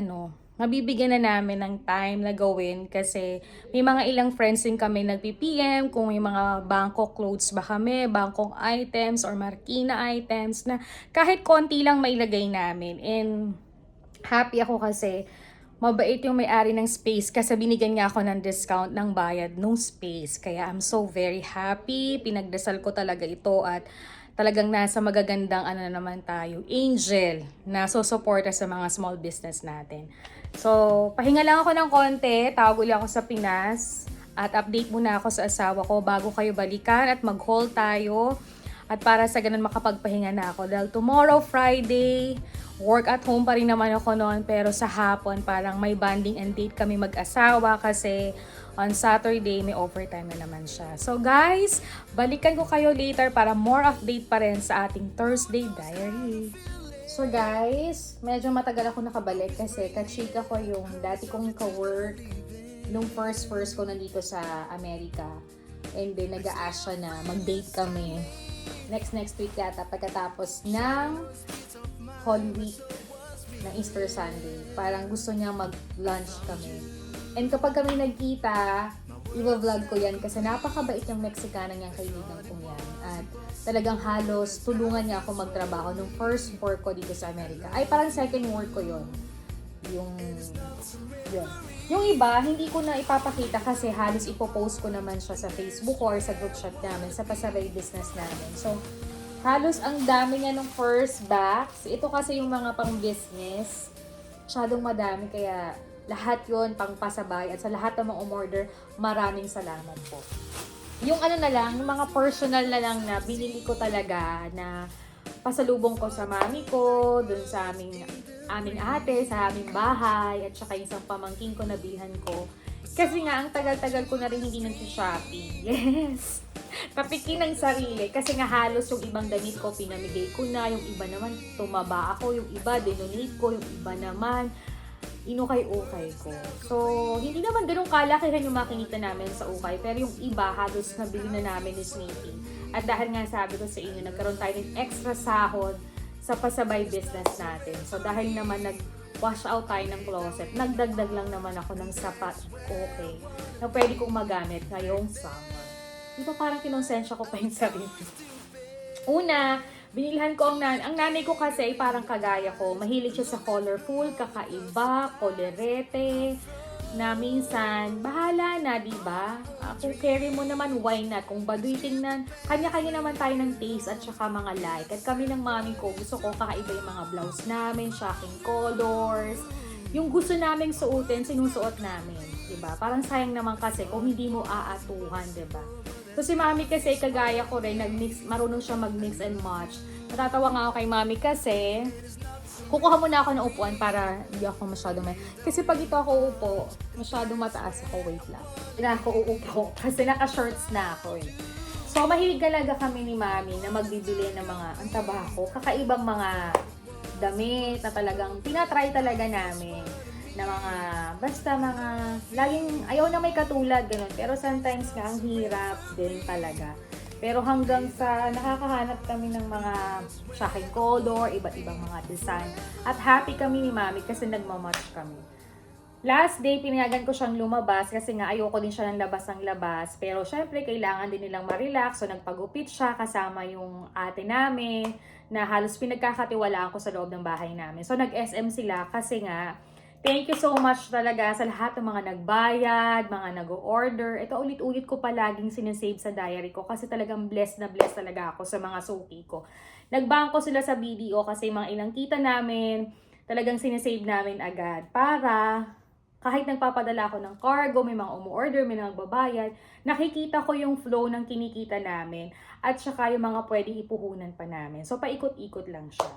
mabibigyan na namin ng time na gawin kasi may mga ilang friends din kami nag-PM kung may mga Bangkok clothes ba kami, Bangkok items or Marikina items na kahit konti lang mailagay namin. And happy ako kasi mabait yung may-ari ng space kasi binigyan nga ako ng discount ng bayad nung space. Kaya I'm so very happy. Pinagdasal ko talaga ito at talagang nasa magagandang naman tayo, angel na susuporta sa mga small business natin. So, pahinga lang ako ng konti, tawag ulit ako sa Pinas at update muna ako sa asawa ko bago kayo balikan at mag-haul tayo at para sa ganun makapagpahinga na ako dahil tomorrow Friday, work at home pa rin naman ako noon pero sa hapon parang may bonding and date kami mag-asawa kasi on Saturday may overtime na naman siya. So guys, balikan ko kayo later para more update pa rin sa ating Thursday diary. So guys, medyo matagal ako nakabalik kasi kachika ko yung dati kong ka-work nung first ko nandito sa Amerika. And then nag-a-ask siya na mag-date kami next week yata pagkatapos ng Holy Week. ng Easter Sunday. Parang gusto niya mag-lunch kami. And kapag kami nagkita, i-vlog ko yan kasi napakabait yung Mexicana niyang kaibigan ko yan. At talagang halos tulungan niya ako magtrabaho nung first work ko dito sa Amerika. Ay, parang second work ko yon. Yun. Yung iba, hindi ko na ipapakita kasi halos ipopost ko naman siya sa Facebook or sa group chat namin, sa pasabay business namin. So, halos ang dami niya nung first box. Ito kasi yung mga pang-business. Masyadong madami, kaya lahat yon pang pasabay. At sa lahat ng mga umorder, maraming salamat po. Yung ano na lang, yung mga personal na lang na binili ko talaga na pasalubong ko sa mami ko, dun sa aming ate, sa aming bahay, at saka isang pamangking ko na bilhan ko. Kasi nga, ang tagal-tagal ko na rin hindi nag-shopping. Yes! Tapikin ng sarili. Kasi nga halos yung ibang damit ko, pinamigay ko na. Yung iba naman, tumaba ako. Yung iba, dinonate ko. Yung iba naman, inukay-ukay ko. So, hindi naman ganun kalakihan yung makinita namin sa ukay. Pero yung iba, halos nabili na namin ni Sneaky. At dahil nga sabi ko sa inyo, nagkaroon tayo ng extra sahod sa pasabay business natin. So, dahil naman nag-wash out tayo ng closet, nagdagdag lang naman ako ng sapat okay na pwede kong magamit ngayong summer. Di ba parang kinonsensya ko pa yung sarili? Una, binilhan ko ang nanay ko kasi ay parang kagaya ko. Mahilig siya sa colorful, kakaiba, kolerete, na minsan, bahala na, di ba? Kung carry mo naman, why not? Kung baduy tingnan, kanya-kanya naman tayo ng taste at saka mga like. At kami ng mami ko, gusto ko kakaiba yung mga blouse namin, shocking colors. Yung gusto naming suotin, sinusuot namin, di ba? Parang sayang naman kasi kung hindi mo aatuhan, di ba? So si mami kasi, kagaya ko rin, marunong siya mag-mix and match. Natatawa nga ako kay mami kasi, kukuha muna ako ng upuan para hindi ako masyadong kasi pag ito ako upo, masyadong mataas ako, wait lang. Hindi na ako uupo kasi naka-shorts na ako eh. So, mahilig talaga kami ni mami na magbibili ng mga, ang tabako, kakaibang mga damit na talagang tinatry talaga namin na mga, basta mga, laging, ayaw na may katulad, ganun. Pero sometimes nga, ang hirap din talaga. Pero hanggang sa nakakahanap kami ng mga shocking color, iba't ibang mga design. At happy kami ni mami kasi nagmamatch kami. Last day, pinayagan ko siyang lumabas kasi nga ayoko din siya ng labas ng labas. Pero syempre, kailangan din nilang ma-relax. So nagpagupit siya kasama yung ate namin na halos pinagkakatiwalaan ko sa loob ng bahay namin. So nag-SM sila kasi nga, thank you so much talaga sa lahat ng mga nagbayad, mga nag-order. Ito ulit-ulit ko palaging sinasave sa diary ko kasi talagang blessed na blessed talaga ako sa mga suki ko. Nagbangko sila sa BDO kasi mga ilang kita namin, talagang sinasave namin agad para kahit nagpapadala ako ng cargo, may mga umu-order, may mga babayad, nakikita ko yung flow ng kinikita namin at saka yung mga pwedeng ipuhunan pa namin. So paikot-ikot lang siya.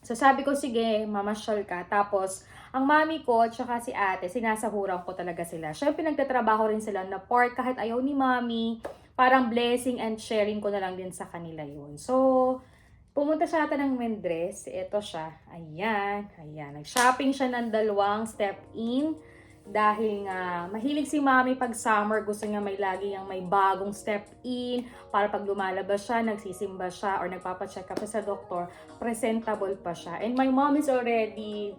So sabi ko, sige, mamasyal ka. Tapos, ang mami ko at saka si ate, sinasahuran ko talaga sila. Siyempre, nagtatrabaho rin sila na part kahit ayaw ni mami. Parang blessing and sharing ko na lang din sa kanila yun. So, pumunta siya ata ng Mendres. Ito siya. Ayan. Ayan. Nag-shopping siya ng 2 step-in. Dahil nga, mahilig si mami pag summer, gusto niya may lagi yung may bagong step-in para pag lumalabas siya, nagsisimba siya or nagpapacheck up sa doktor, presentable pa siya. And my mom is already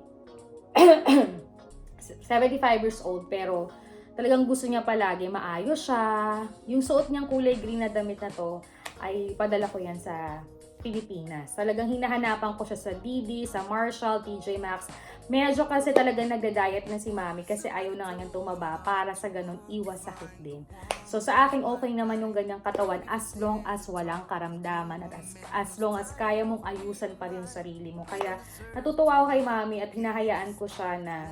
75 years old, pero talagang gusto niya palagi maayos siya. Yung suot niyang kulay green na damit na to, ay padala ko yan sa Pilipinas. Talagang hinahanapan ko siya sa Didi, sa Marshall, TJ Maxx. Medyo kasi talagang nagda-diet na si mami kasi ayaw na nga niyang tumaba para sa ganun iwas sakit din. So sa akin okay naman yung ganyang katawan as long as walang karamdaman at as long as kaya mong ayusan pa rin yung sarili mo. Kaya natutuwa ako kay mami at hinahayaan ko siya na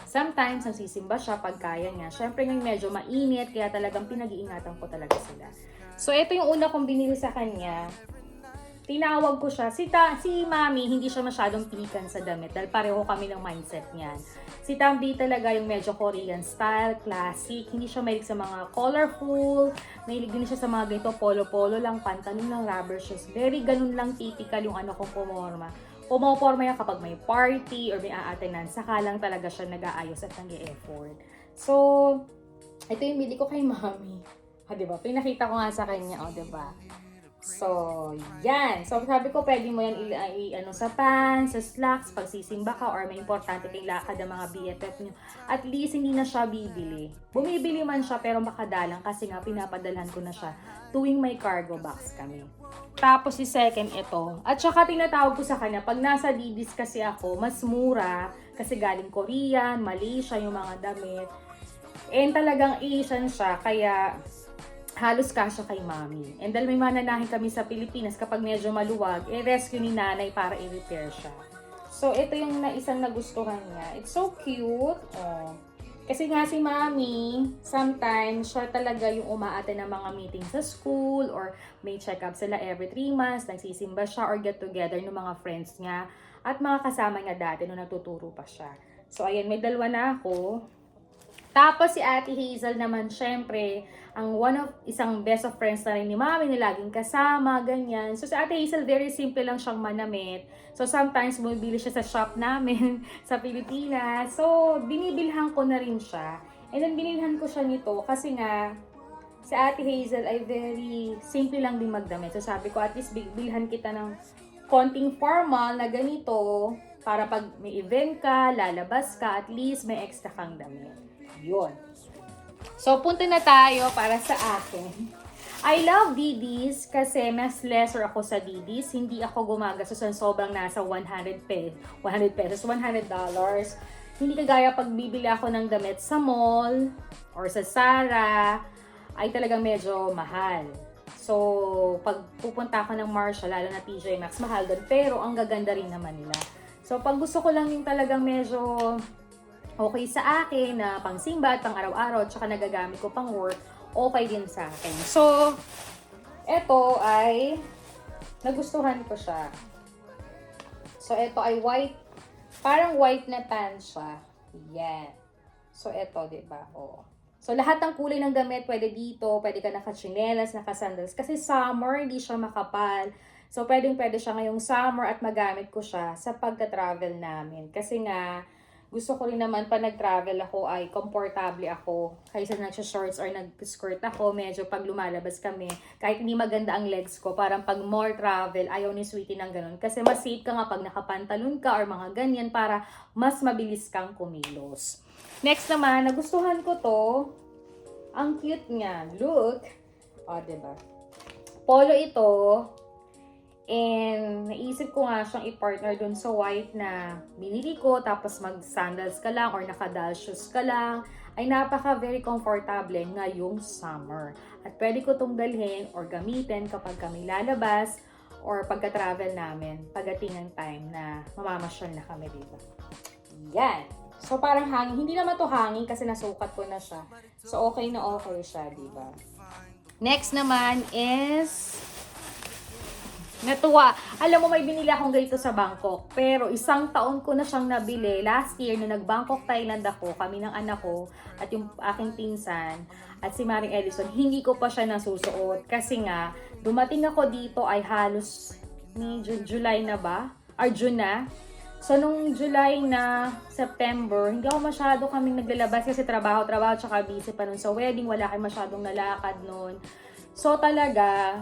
sometimes nagsisimba siya pag kaya niya. Syempre ngayon medyo mainit kaya talagang pinag-iingatan ko talaga sila. So ito yung una kong binili sa kanya. Tinawag ko siya. Si mami, hindi siya masyadong pikan sa damit dahil pareho kami ng mindset niyan. Si Tambi talaga yung medyo Korean style, classic. Hindi siya mahilig sa mga colorful. Mahilig din siya sa mga ganito, polo-polo lang, pantalon lang, rubber shoes. Very ganun lang typical yung ano kong pumorma. Pumoporma yan kapag may party or may aatenan. Saka lang talaga siya nag-aayos at nag-e-effort. So, ito yung bili ko kay mami. Diba? Pinakita ko nga sa kanya, diba? So, yan. So, sabi ko, pwede mo yan ano, sa pants, sa slacks, pag sisimba ka, or may importante kayong lakad ng mga BFF nyo. At least, hindi na siya bibili. Bumibili man siya, pero makadalang kasi nga, pinapadalhan ko na siya tuwing may cargo box kami. Tapos, si second ito. At saka, tinatawag ko sa kanya, pag nasa Didis kasi ako, mas mura, kasi galing Korean, Malaysia, yung mga damit. And talagang Asian siya, kaya halos kasya kay mami. And dahil may mananahin kami sa Pilipinas, kapag medyo maluwag, rescue ni nanay para i-repair siya. So, ito yung isang nagustuhan niya. It's so cute. Oh. Kasi nga si mami, sometimes siya talaga yung umaate ng mga meeting sa school or may check-up sila every 3 months, nagsisimba siya or get together ng mga friends niya at mga kasama niya dati nung nagtuturo pa siya. So, ayan, may dalawa na ako. Tapos si Ate Hazel naman, syempre, ang isang best of friends na rin ni Mami na laging kasama, ganyan. So si Ate Hazel, very simple lang siyang manamit. So sometimes bumibili siya sa shop namin sa Pilipinas. So binibilhan ko na rin siya. And then binilhan ko siya nito kasi nga si Ate Hazel ay very simple lang din magdamit. So sabi ko, at least bilhan kita ng konting formal na ganito para pag may event ka, lalabas ka, at least may extra kang damit. Yun. So, punta na tayo para sa akin. I love Didis kasi mas lesser ako sa Didis. Hindi ako gumagastos ng sobrang nasa $100. Hindi kagaya pag bibili ako ng damit sa mall or sa Zara, ay talagang medyo mahal. So, pag pupunta ako ng Marshall, lalo na TJ Maxx, mahal doon. Pero, ang gaganda rin naman nila. So, pag gusto ko lang yung talagang medyo okay sa akin na pang simba at pang araw-araw, tsaka nagagamit ko pang work, okay din sa akin. So, eto ay nagustuhan ko siya. So, eto ay white, parang white na pants siya. Yan. So, eto, diba? Oh. So, lahat ng kulay ng damit pwede dito. Pwede ka naka-chinelas, naka-sandals. Kasi summer, hindi siya makapal. So, pwede siya ngayong summer at magamit ko siya sa pagka-travel namin. Kasi nga, gusto ko rin naman pa nag-travel ako ay komportable ako. Kaysa nag-shorts or nag-skirt ako, medyo pag lumalabas kami, kahit hindi maganda ang legs ko, parang pag more travel, ayaw ni Sweetie ng ganun. Kasi mas safe ka nga pag nakapantalon ka or mga ganyan para mas mabilis kang kumilos. Next naman, nagustuhan ko to. Ang cute niya. Look. O, diba? Polo ito. And naisip ko nga siyang i-partner dun sa white na binili ko, tapos mag-sandals ka lang or naka-dal shoes ka lang, ay very comfortable ngayong summer. At pwede ko itong dalhin or gamitin kapag kami lalabas or pagka-travel namin, pagdating ng time na mamamasyal na kami dito. Yan! So parang hangin, hindi naman to hangin kasi nasukat ko na siya. So okay na okay siya, diba? Next naman is natuwa. Alam mo, may binili akong ganito sa Bangkok. Pero 1 taon ko na siyang nabili. Last year, nung nag-Bangkok, Thailand ako, kami ng anak ko, at yung aking pinsan, at si Maring Edison, hindi ko pa siya nasusuot. Kasi nga, dumating ako dito ay halos July na ba? Or June na. So, nung July na September, hindi ako masyado kaming naglalabas kasi trabaho, tsaka busy pa nun sa wedding. Wala kayo masyadong nalakad nun. So, talaga,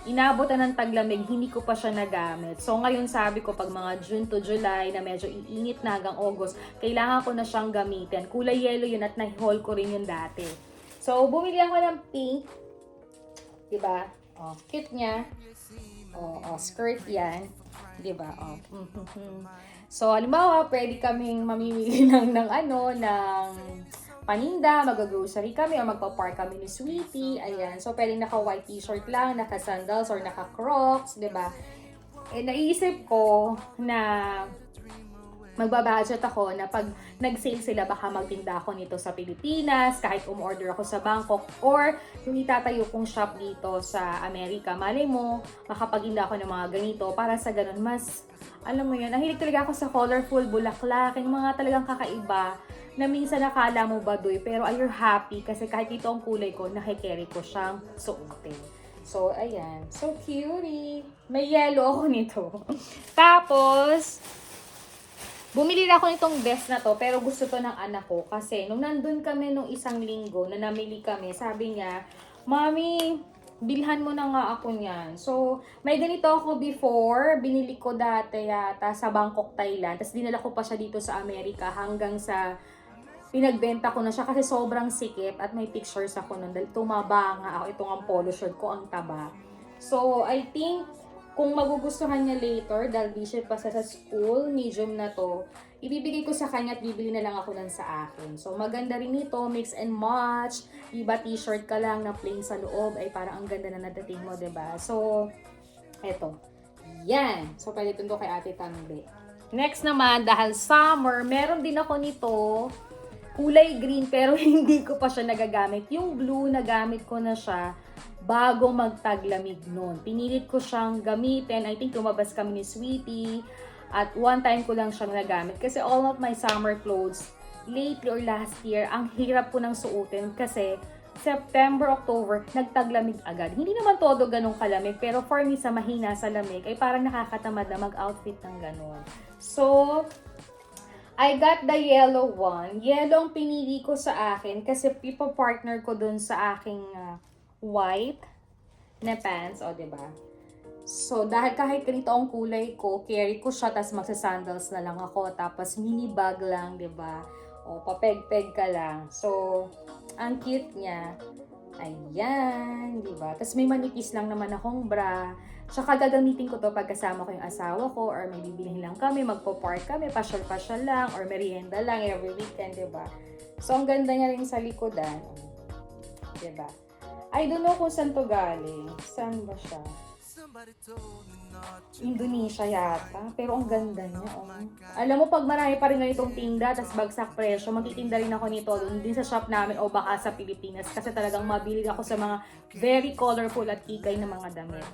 inabot na ng taglamig, hindi ko pa siya nagamit. So ngayon sabi ko, pag mga June to July na medyo iinit na hanggang August, kailangan ko na siyang gamitin. Kulay yellow yun at na-haul ko rin yun dati. So bumili ako ng pink. Diba? Oh, cute niya. Oh, skirt yan. Diba? Oh. So halimbawa, pwede kaming mamimili ng paninda, mag-grocery kami o magpa-park kami ni Sweetie. Ayan. So, pwedeng naka-white t-shirt lang, naka-sandals or naka-crocs, diba? Eh, naisip ko na magbabudget ako na pag nag-sale sila, baka magtinda ako nito sa Pilipinas, kahit umorder ako sa Bangkok, or yung itatayo kong shop dito sa Amerika. Malay mo, makapag-inda ako ng mga ganito para sa ganun, mas, alam mo yun, nahilig talaga ako sa colorful, bulaklak, yung mga talagang kakaiba, na minsan nakala mo baduy, pero you're happy kasi kahit ito ang kulay ko, nakikerry ko siyang suotin. So, ayan. So, cutie. May yellow ako nito. Tapos, bumili na ako nitong vest na to, pero gusto to ng anak ko. Kasi, nung nandun kami nung 1 linggo na namili kami, sabi niya, Mami, bilhan mo na nga ako niyan. So, may ganito ako before. Binili ko dati yata sa Bangkok, Thailand. Tapos dinala ko pa siya dito sa Amerika hanggang sa pinagbenta ko na siya kasi sobrang sikip at may pictures ako nun. Dahil tumaba nga ako. Itong ang polo shirt ko, ang taba. So, I think kung magugustuhan niya later, dahil busy pa sa school, medium na to, ibibigay ko sa kanya at bibili na lang ako ng sa akin. So, maganda rin ito, mix and match. Iba t-shirt ka lang na plain sa loob, ay parang ang ganda na nadating mo, ba diba? So, eto. Yan. So, pwede ito kay Ate Tambe. Next naman, dahil summer, meron din ako nito, kulay green, pero hindi ko pa siya nagagamit. Yung blue, nagamit ko na siya bago magtaglamig noon. Pinilit ko siyang gamitin. I think lumabas kami ni Sweetie. At one time ko lang siyang nagamit. Kasi all of my summer clothes, lately or last year, ang hirap ko nang suotin. Kasi September, October, nagtaglamig agad. Hindi naman todo ganun kalamig. Pero for me, sa mahina sa lamig, ay parang nakakatamad na mag-outfit ng ganun. So, I got the yellow one. Yellow ang pinili ko sa akin. Kasi partner ko dun sa aking white na pants. O, diba? So, dahil kahit ganito ang kulay ko, carry ko siya, tapos magsa-sandals na lang ako. Tapos, mini bag lang, 'di ba? O, papeg-peg ka lang. So, ang cute niya. Ayan, 'di ba? Tapos, may manipis lang naman akong bra. Tsaka, gagamitin ko to pagkasama ko yung asawa ko, or may bibilihin lang kami, magpo-park kami, pasyal-pasyal lang, or merienda lang every weekend, 'di ba? So, ang ganda niya rin sa likodan. 'Di ba? I don't know kung saan to galing. Saan ba siya? Indonesia yata. Pero ang ganda niya. Oh. Alam mo, pag marami pa rin ganitong tinda, tas bagsak presyo, magtitinda rin ako nito doon din sa shop namin o baka sa Pilipinas. Kasi talagang mabilig ako sa mga very colorful at kikay na mga damit.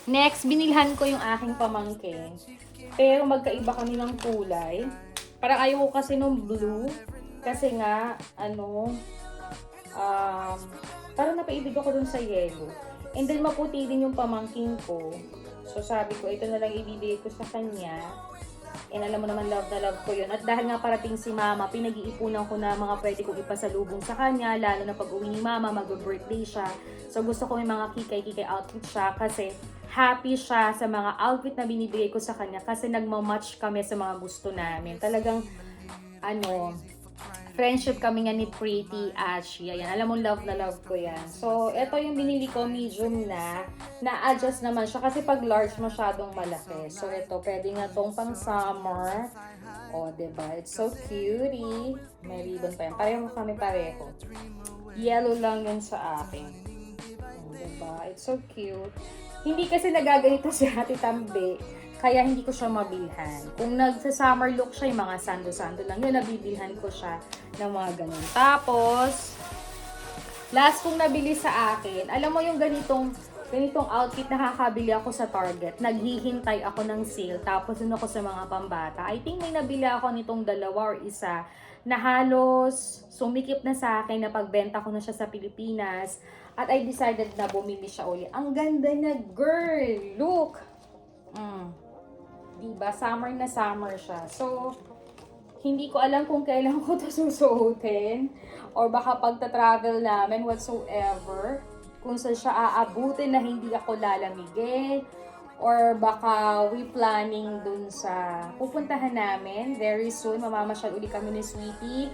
Next, binilhan ko yung aking pamangkin. Pero magkaiba kami ng kulay. Parang ayaw ko kasi nung blue. Kasi nga, parang napaibig ako dun sa yellow. And then, maputi din yung pamangkin ko. So, sabi ko, ito na lang ibibigay ko sa kanya. And alam mo naman, love na love ko yun. At dahil nga parating si mama, pinag-iipunan ko na mga pwede kong ipasalubong sa kanya. Lalo na pag uwi ni mama, mag-birthday siya. So, gusto ko may mga kikay-kikay outfit siya. Kasi happy siya sa mga outfit na binibigay ko sa kanya. Kasi nagmamatch kami sa mga gusto namin. Talagang, friendship kami nga ni Pretty Ashi. Ayan, alam mo, love na love ko yan. So, ito yung binili ko, medium na. Na-adjust naman siya kasi pag large masyadong malaki. So, ito, pwede nga tong pang summer. O, diba? It's so cutie. May ribbon pa yan. Pareho kami pareho. Yellow lang yun sa akin. O, diba? It's so cute. Hindi kasi nagaganito si Ate Tambe. Kaya hindi ko siya mabilhan. Kung nagsa-summer look siya, yung mga sando-sando lang yun, nabibilhan ko siya ng mga ganun. Tapos, last kong nabili sa akin, alam mo yung ganitong outfit nakakabili ako sa Target. Naghihintay ako ng sale, tapos dun ako sa mga pambata. I think may nabili ako nitong dalawa or isa na halos sumikip na sa akin na pagbenta ko na siya sa Pilipinas. At I decided na bumili siya uli. Ang ganda na, girl! Look! Diba? Summer na summer siya. So, hindi ko alam kung kailan ko ito susuotin. Or baka pagta-travel namin, whatsoever. Kung saan siya aabutin na hindi ako lalamigin. Or baka we planning dun sa pupuntahan namin. Very soon, mamamasyal uli kami ni Sweetie.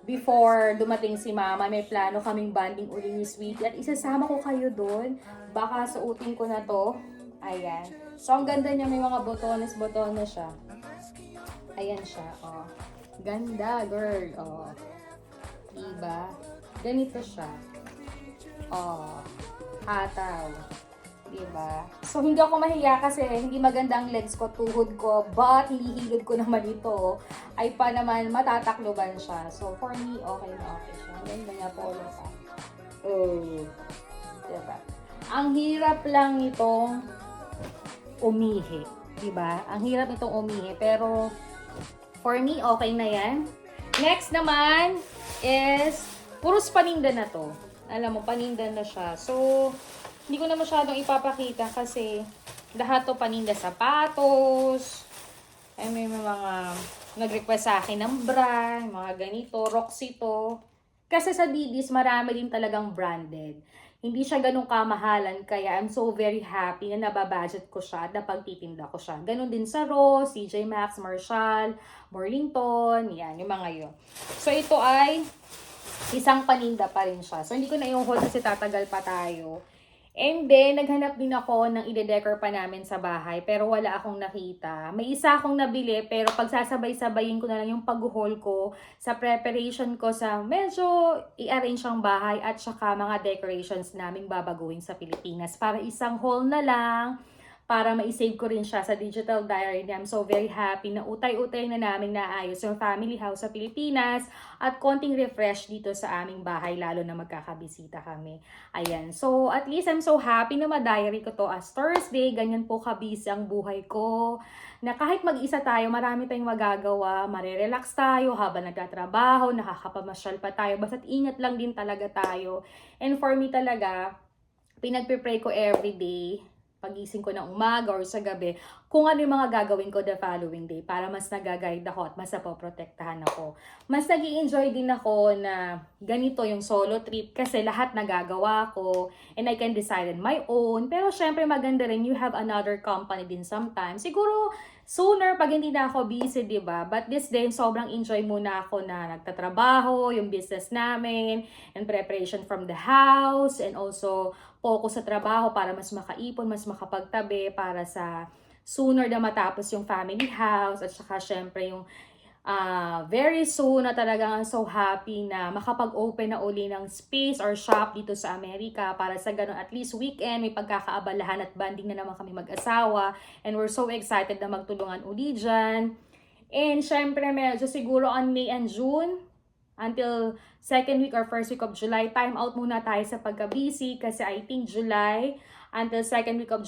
Before dumating si Mama, may plano kaming banding uli ni Sweetie. At isasama ko kayo dun. Baka suotin ko na to. Ayan. So, ang ganda niya. May mga botones siya. Ayan siya. Oh. Ganda, girl. Oh. Diba? Ganito siya. Oh. Hataw. Diba? So, hindi ako mahiya kasi hindi maganda ang legs ko, tuhod ko, but hilihilod ko naman ito. Ay pa naman, matatakloban siya. So, for me, okay na okay siya. Ang ganda niya, polo pa. Oh. Diba? Ang hirap lang nitong umihi. Diba? Ang hirap nitong umihi. Pero, for me, okay na yan. Next naman is, puros paninda na to. Alam mo, paninda na siya. So, hindi ko na masyadong ipapakita kasi lahat to paninda, sapatos. Ay, may mga nag-request sa akin ng bra, mga ganito, Roxy to. Kasi sa Didis, marami din talagang branded. Hindi siya ganun kamahalan, kaya I'm so very happy na nababudget ko siya at napagtitinda ko siya. Ganun din sa Ross, TJ Maxx, Marshall, Burlington, yan, yung mga yun. So, ito ay isang paninda pa rin siya. So, hindi ko na i-hold kasi tatagal pa tayo. And then, naghanap din ako ng ide-decor pa namin sa bahay, pero wala akong nakita. May isa akong nabili, pero pagsasabay-sabayin ko na lang yung pag-haul ko sa preparation ko sa medyo i-arrange ang bahay at saka mga decorations naming babaguhin sa Pilipinas. Para isang haul na lang, para ma-save ko rin siya sa digital diary. I'm so very happy na utay-utay na namin naayos yung family house sa Pilipinas at konting refresh dito sa aming bahay, lalo na magkakabisita kami. Ayan. So, at least I'm so happy na ma-diary ko to as Thursday. Ganyan po kabisi ang buhay ko. Na kahit mag-isa tayo, marami tayong magagawa. Marerelax tayo habang nagtatrabaho, nakakapamasyal pa tayo. Basta't ingat lang din talaga tayo. And for me talaga, pinagpipray ko everyday, pagising ko ng umaga or sa gabi, kung ano yung mga gagawin ko the following day para mas nagaguide ako at mas napoprotektahan ako. Mas nag-i-enjoy din ako na ganito yung solo trip kasi lahat nagagawa ko and I can decide on my own. Pero syempre maganda rin, you have another company din sometimes. Siguro sooner pag hindi na ako busy, diba? But this day, sobrang enjoy muna ako na nagtatrabaho, yung business namin, and preparation from the house, and also focus sa trabaho para mas makaipon, mas makapagtabi para sa sooner na matapos yung family house at saka syempre yung very soon na talagang so happy na makapag-open na uli ng space or shop dito sa Amerika para sa ganun at least weekend may pagkakaabalahan at banding na naman kami mag-asawa and we're so excited na magtulungan uli dyan. And syempre medyo siguro on May and June until second week or first week of July, time out muna tayo sa pagka-busy kasi I think July until second week of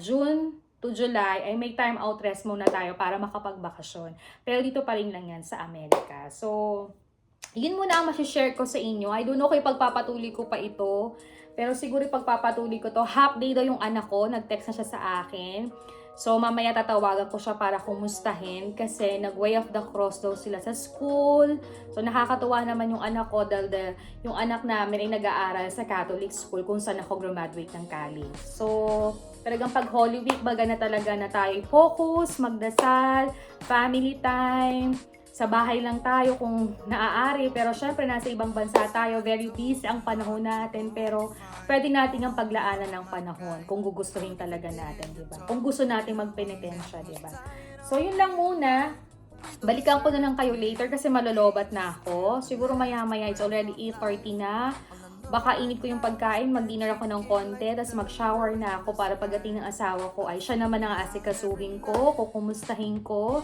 June to July ay may time out rest muna tayo para makapagbakasyon. Pero dito pa rin lang yan sa Amerika. So, yun muna ang masishare ko sa inyo. I don't know kung ipagpapatuloy ko pa ito. Pero siguro ipagpapatuloy ko to. Half day daw yung anak ko. Nag-text na siya sa akin. So, mamaya tatawagan ko siya para kumustahin kasi nag-way of the cross daw sila sa school. So, nakakatuwa naman yung anak ko dahil yung anak namin ay nag-aaral sa Catholic school kung saan ako graduate ng college. So, talagang pag Holy Week, baga na talaga na tayo focus, magdasal, family time. Sa bahay lang tayo kung naaari. Pero syempre, nasa ibang bansa tayo. Very busy ang panahon natin. Pero pwede natin ang paglaanan ng panahon kung gugustuhin talaga natin, diba? Kung gusto natin magpenitensya, diba? So, yun lang muna. Balikan ko na lang kayo later kasi malolobat na ako. Siguro maya-maya, it's already 8:30 na. Baka init ko yung pagkain, mag-dinner ako ng konti, tapos mag-shower na ako para pagdating ng asawa ko ay siya naman ang asikasuhin ko, kukumustahin ko.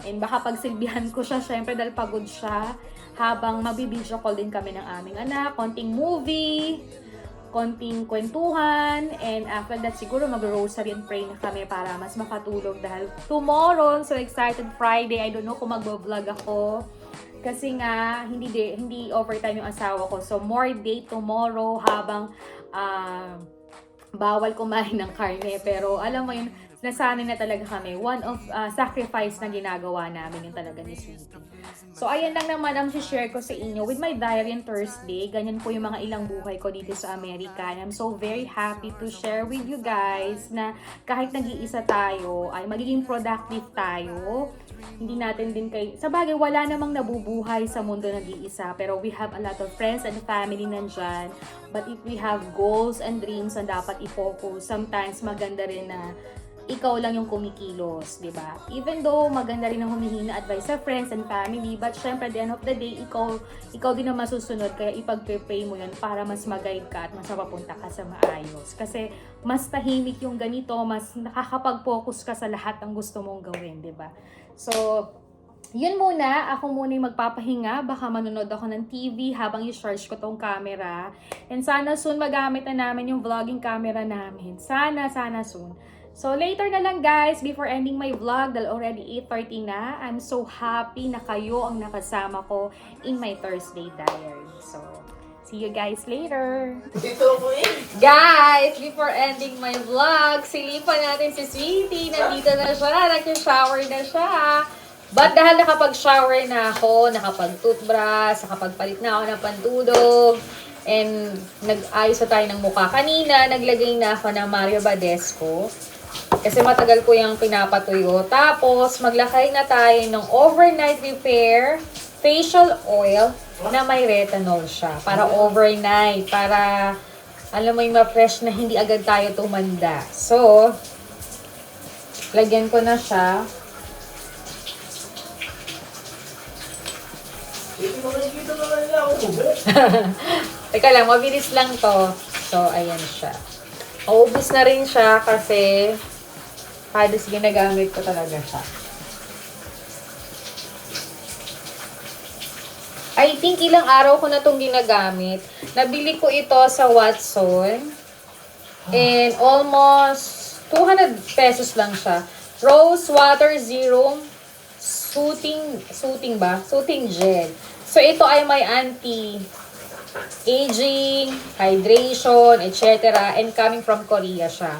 And baka pagsilbihan ko siya, syempre dahil pagod siya. Habang magbibideo call din kami ng aming anak, konting movie, konting kwentuhan, and after that siguro mag-rosary and pray na kami para mas makatulog dahil tomorrow, so excited, Friday, I don't know kung mag-vlog ako. Kasi nga, hindi overtime yung asawa ko. So, more day tomorrow habang bawal kumain ng karne. Pero alam mo yun, nasanay na talaga kami. One of sacrifice na ginagawa namin yung talaga ni Sweetie. So, ayan lang naman ang share ko sa inyo with my diary on Thursday. Ganyan po yung mga ilang buhay ko dito sa Amerika. And I'm so very happy to share with you guys na kahit nag-iisa tayo, ay magiging productive tayo. Hindi natin din sa bagay, wala namang nabubuhay sa mundo nag-iisa. Pero we have a lot of friends and family nandyan. But if we have goals and dreams na dapat i-focus, sometimes maganda rin na ikaw lang yung kumikilos, di ba? Even though maganda rin ang humihingi na advice sa friends and family, but syempre at the end of the day, ikaw din ang masusunod, kaya ipag-pray mo yan para mas mag-guide ka at mas mapapunta ka sa maayos. Kasi mas tahimik yung ganito, mas nakakapag-focus ka sa lahat ng gusto mong gawin, di ba? So, yun muna, ako muna yung magpapahinga, baka manonood ako ng TV habang i-charge ko tong camera. And sana soon magamit na namin yung vlogging camera namin. Sana soon. So, later na lang guys, before ending my vlog, dahil already 8:30 na, I'm so happy na kayo ang nakasama ko in my Thursday diary. So, see you guys later! Guys, before ending my vlog, silipan natin si Sweetie. Nandito na siya, nag-shower na siya. But dahil nakapag-shower na ako, nakapag-toothbrush, nakapagpalit na ako ng pantulog, And nag-ayos na tayo ng mukha. Kanina, naglagay na ako ng Mario Badescu. Kasi matagal ko yung pinapatuyo. Tapos, maglakay na tayo ng overnight repair facial oil na may retinol siya. Para overnight. Para, alam mo yung ma-fresh na hindi agad tayo tumanda. So, lagyan ko na siya. Teka lang, mabilis lang to. So, ayan siya. Maubos na rin siya kasi halos ginagamit ko talaga siya. I think ilang araw ko na itong ginagamit. Nabili ko ito sa Watson. And almost 200 pesos lang siya. Rose Water Zero Soothing gel. So, ito ay may anti-aging, hydration, etc. And coming from Korea siya.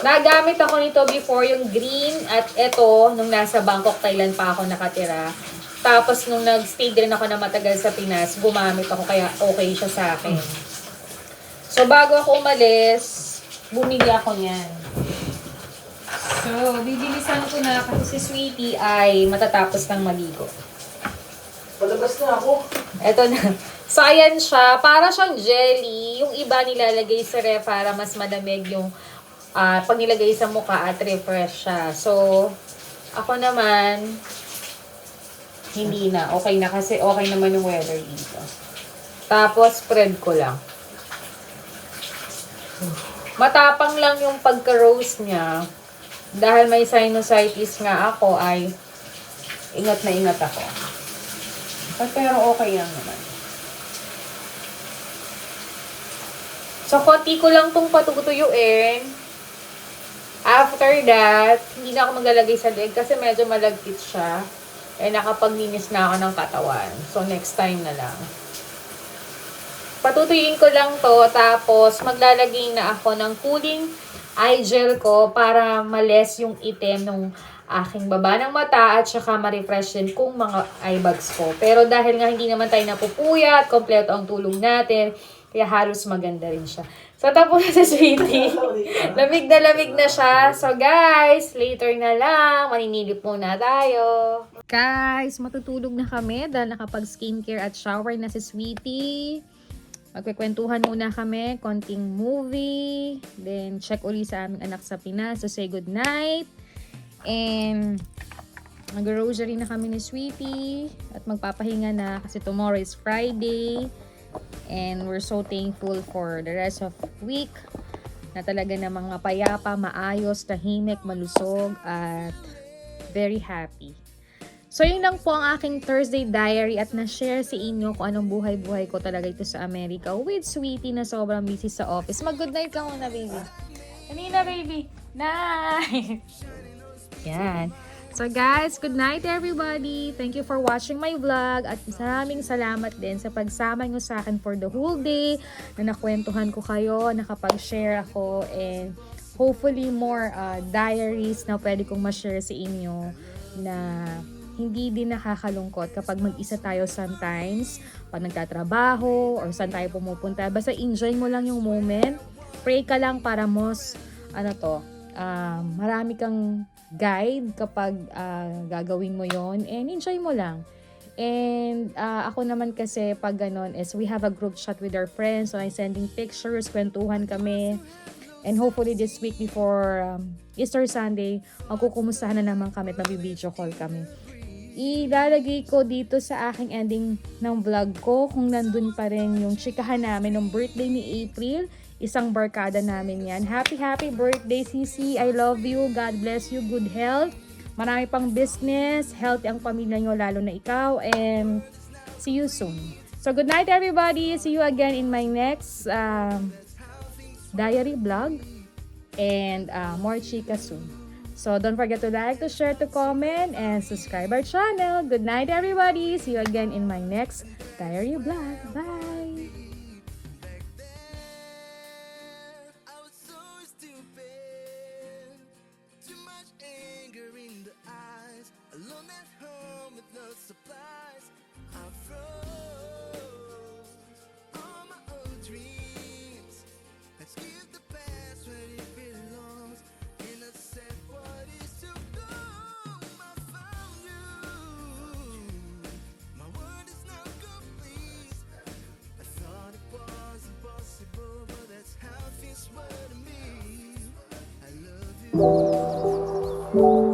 Nagamit ako nito before yung green at ito, nung nasa Bangkok, Thailand pa ako nakatira. Tapos, nung nag-stay din ako na matagal sa Pinas, gumamit ako kaya okay siya sa akin. So, bago ako umalis, bumili ako niyan. So, bibilisan ko na kasi si Sweetie ay matatapos ng maligo. Palabas na ako. Eto na. So, ayan siya. Para siyang jelly. Yung iba nilalagay sa ref para mas malamig yung pag nilagay sa mukha at refresh siya. So, ako naman, hindi na. Okay na kasi okay naman yung weather dito. Tapos, spread ko lang. Matapang lang yung pagka-rose niya. Dahil may sinusitis nga ako, ay ingat na ingat ako. Pero okay lang naman. So, konti ko lang itong patutuyuin. After that, hindi na ako maglalagay sa leg kasi medyo malagkit siya. Eh, nakapag-linis na ako ng katawan. So, next time na lang. Patutuyuin ko lang to, tapos maglalagay na ako ng cooling eye gel ko para males yung itim ng aking baba ng mata at saka ma-refresh din kung mga eye bags ko. Pero dahil nga hindi naman tayo napupuyat, kompleto ang tulog natin, kaya halos maganda rin siya. So, tapos na si Sweetie. Lamig na siya. So, guys, later na lang. Maninilip muna tayo. Guys, matutulog na kami dahil nakapag-skincare at shower na si Sweetie. Magkikwentuhan muna kami, konting movie, then check uli sa aming anak sa Pinas, so say good night. And mag-rosary na kami ni Sweetie at magpapahinga na kasi tomorrow is Friday. And we're so thankful for the rest of the week na talaga namang mapayapa, maayos, tahimik, malusog at very happy. So, yun lang po ang aking Thursday diary at na-share sa inyo kung anong buhay-buhay ko talaga ito sa Amerika with Sweetie na sobrang busy sa office. Mag-good night ka muna, baby. Kanina, baby. Night! Yan. So, guys, good night everybody. Thank you for watching my vlog at maraming salamat din sa pagsama nyo sa akin for the whole day na nakwentuhan ko kayo, nakapag-share ako, and hopefully more diaries na pwede kong ma-share sa inyo na hindi din nakakalungkot kapag mag-isa tayo sometimes, pag nagtatrabaho, or saan tayo pumupunta. Basta enjoy mo lang yung moment. Pray ka lang para marami kang guide kapag gagawin mo yon, and enjoy mo lang. And ako naman kasi pag ganon is we have a group chat with our friends, so I'm sending pictures, kwentuhan kami. And hopefully this week before Easter Sunday, magkukumustahan na naman kami at mag-video call kami. Ilalagay ko dito sa aking ending ng vlog ko kung nandun pa rin yung chikahan namin ng birthday ni April. Isang barkada namin yan. Happy birthday, Sisi. I love you. God bless you. Good health. Marami pang business. Healthy ang pamilya nyo, lalo na ikaw. And see you soon. So good night everybody. See you again in my next diary vlog. And more chika soon. So, don't forget to like, to share, to comment, and subscribe our channel. Good night, everybody. See you again in my next diary vlog. Bye! I was so stupid. Too much anger in the eyes. Alone at home with no supplies. I froze on my own. Thank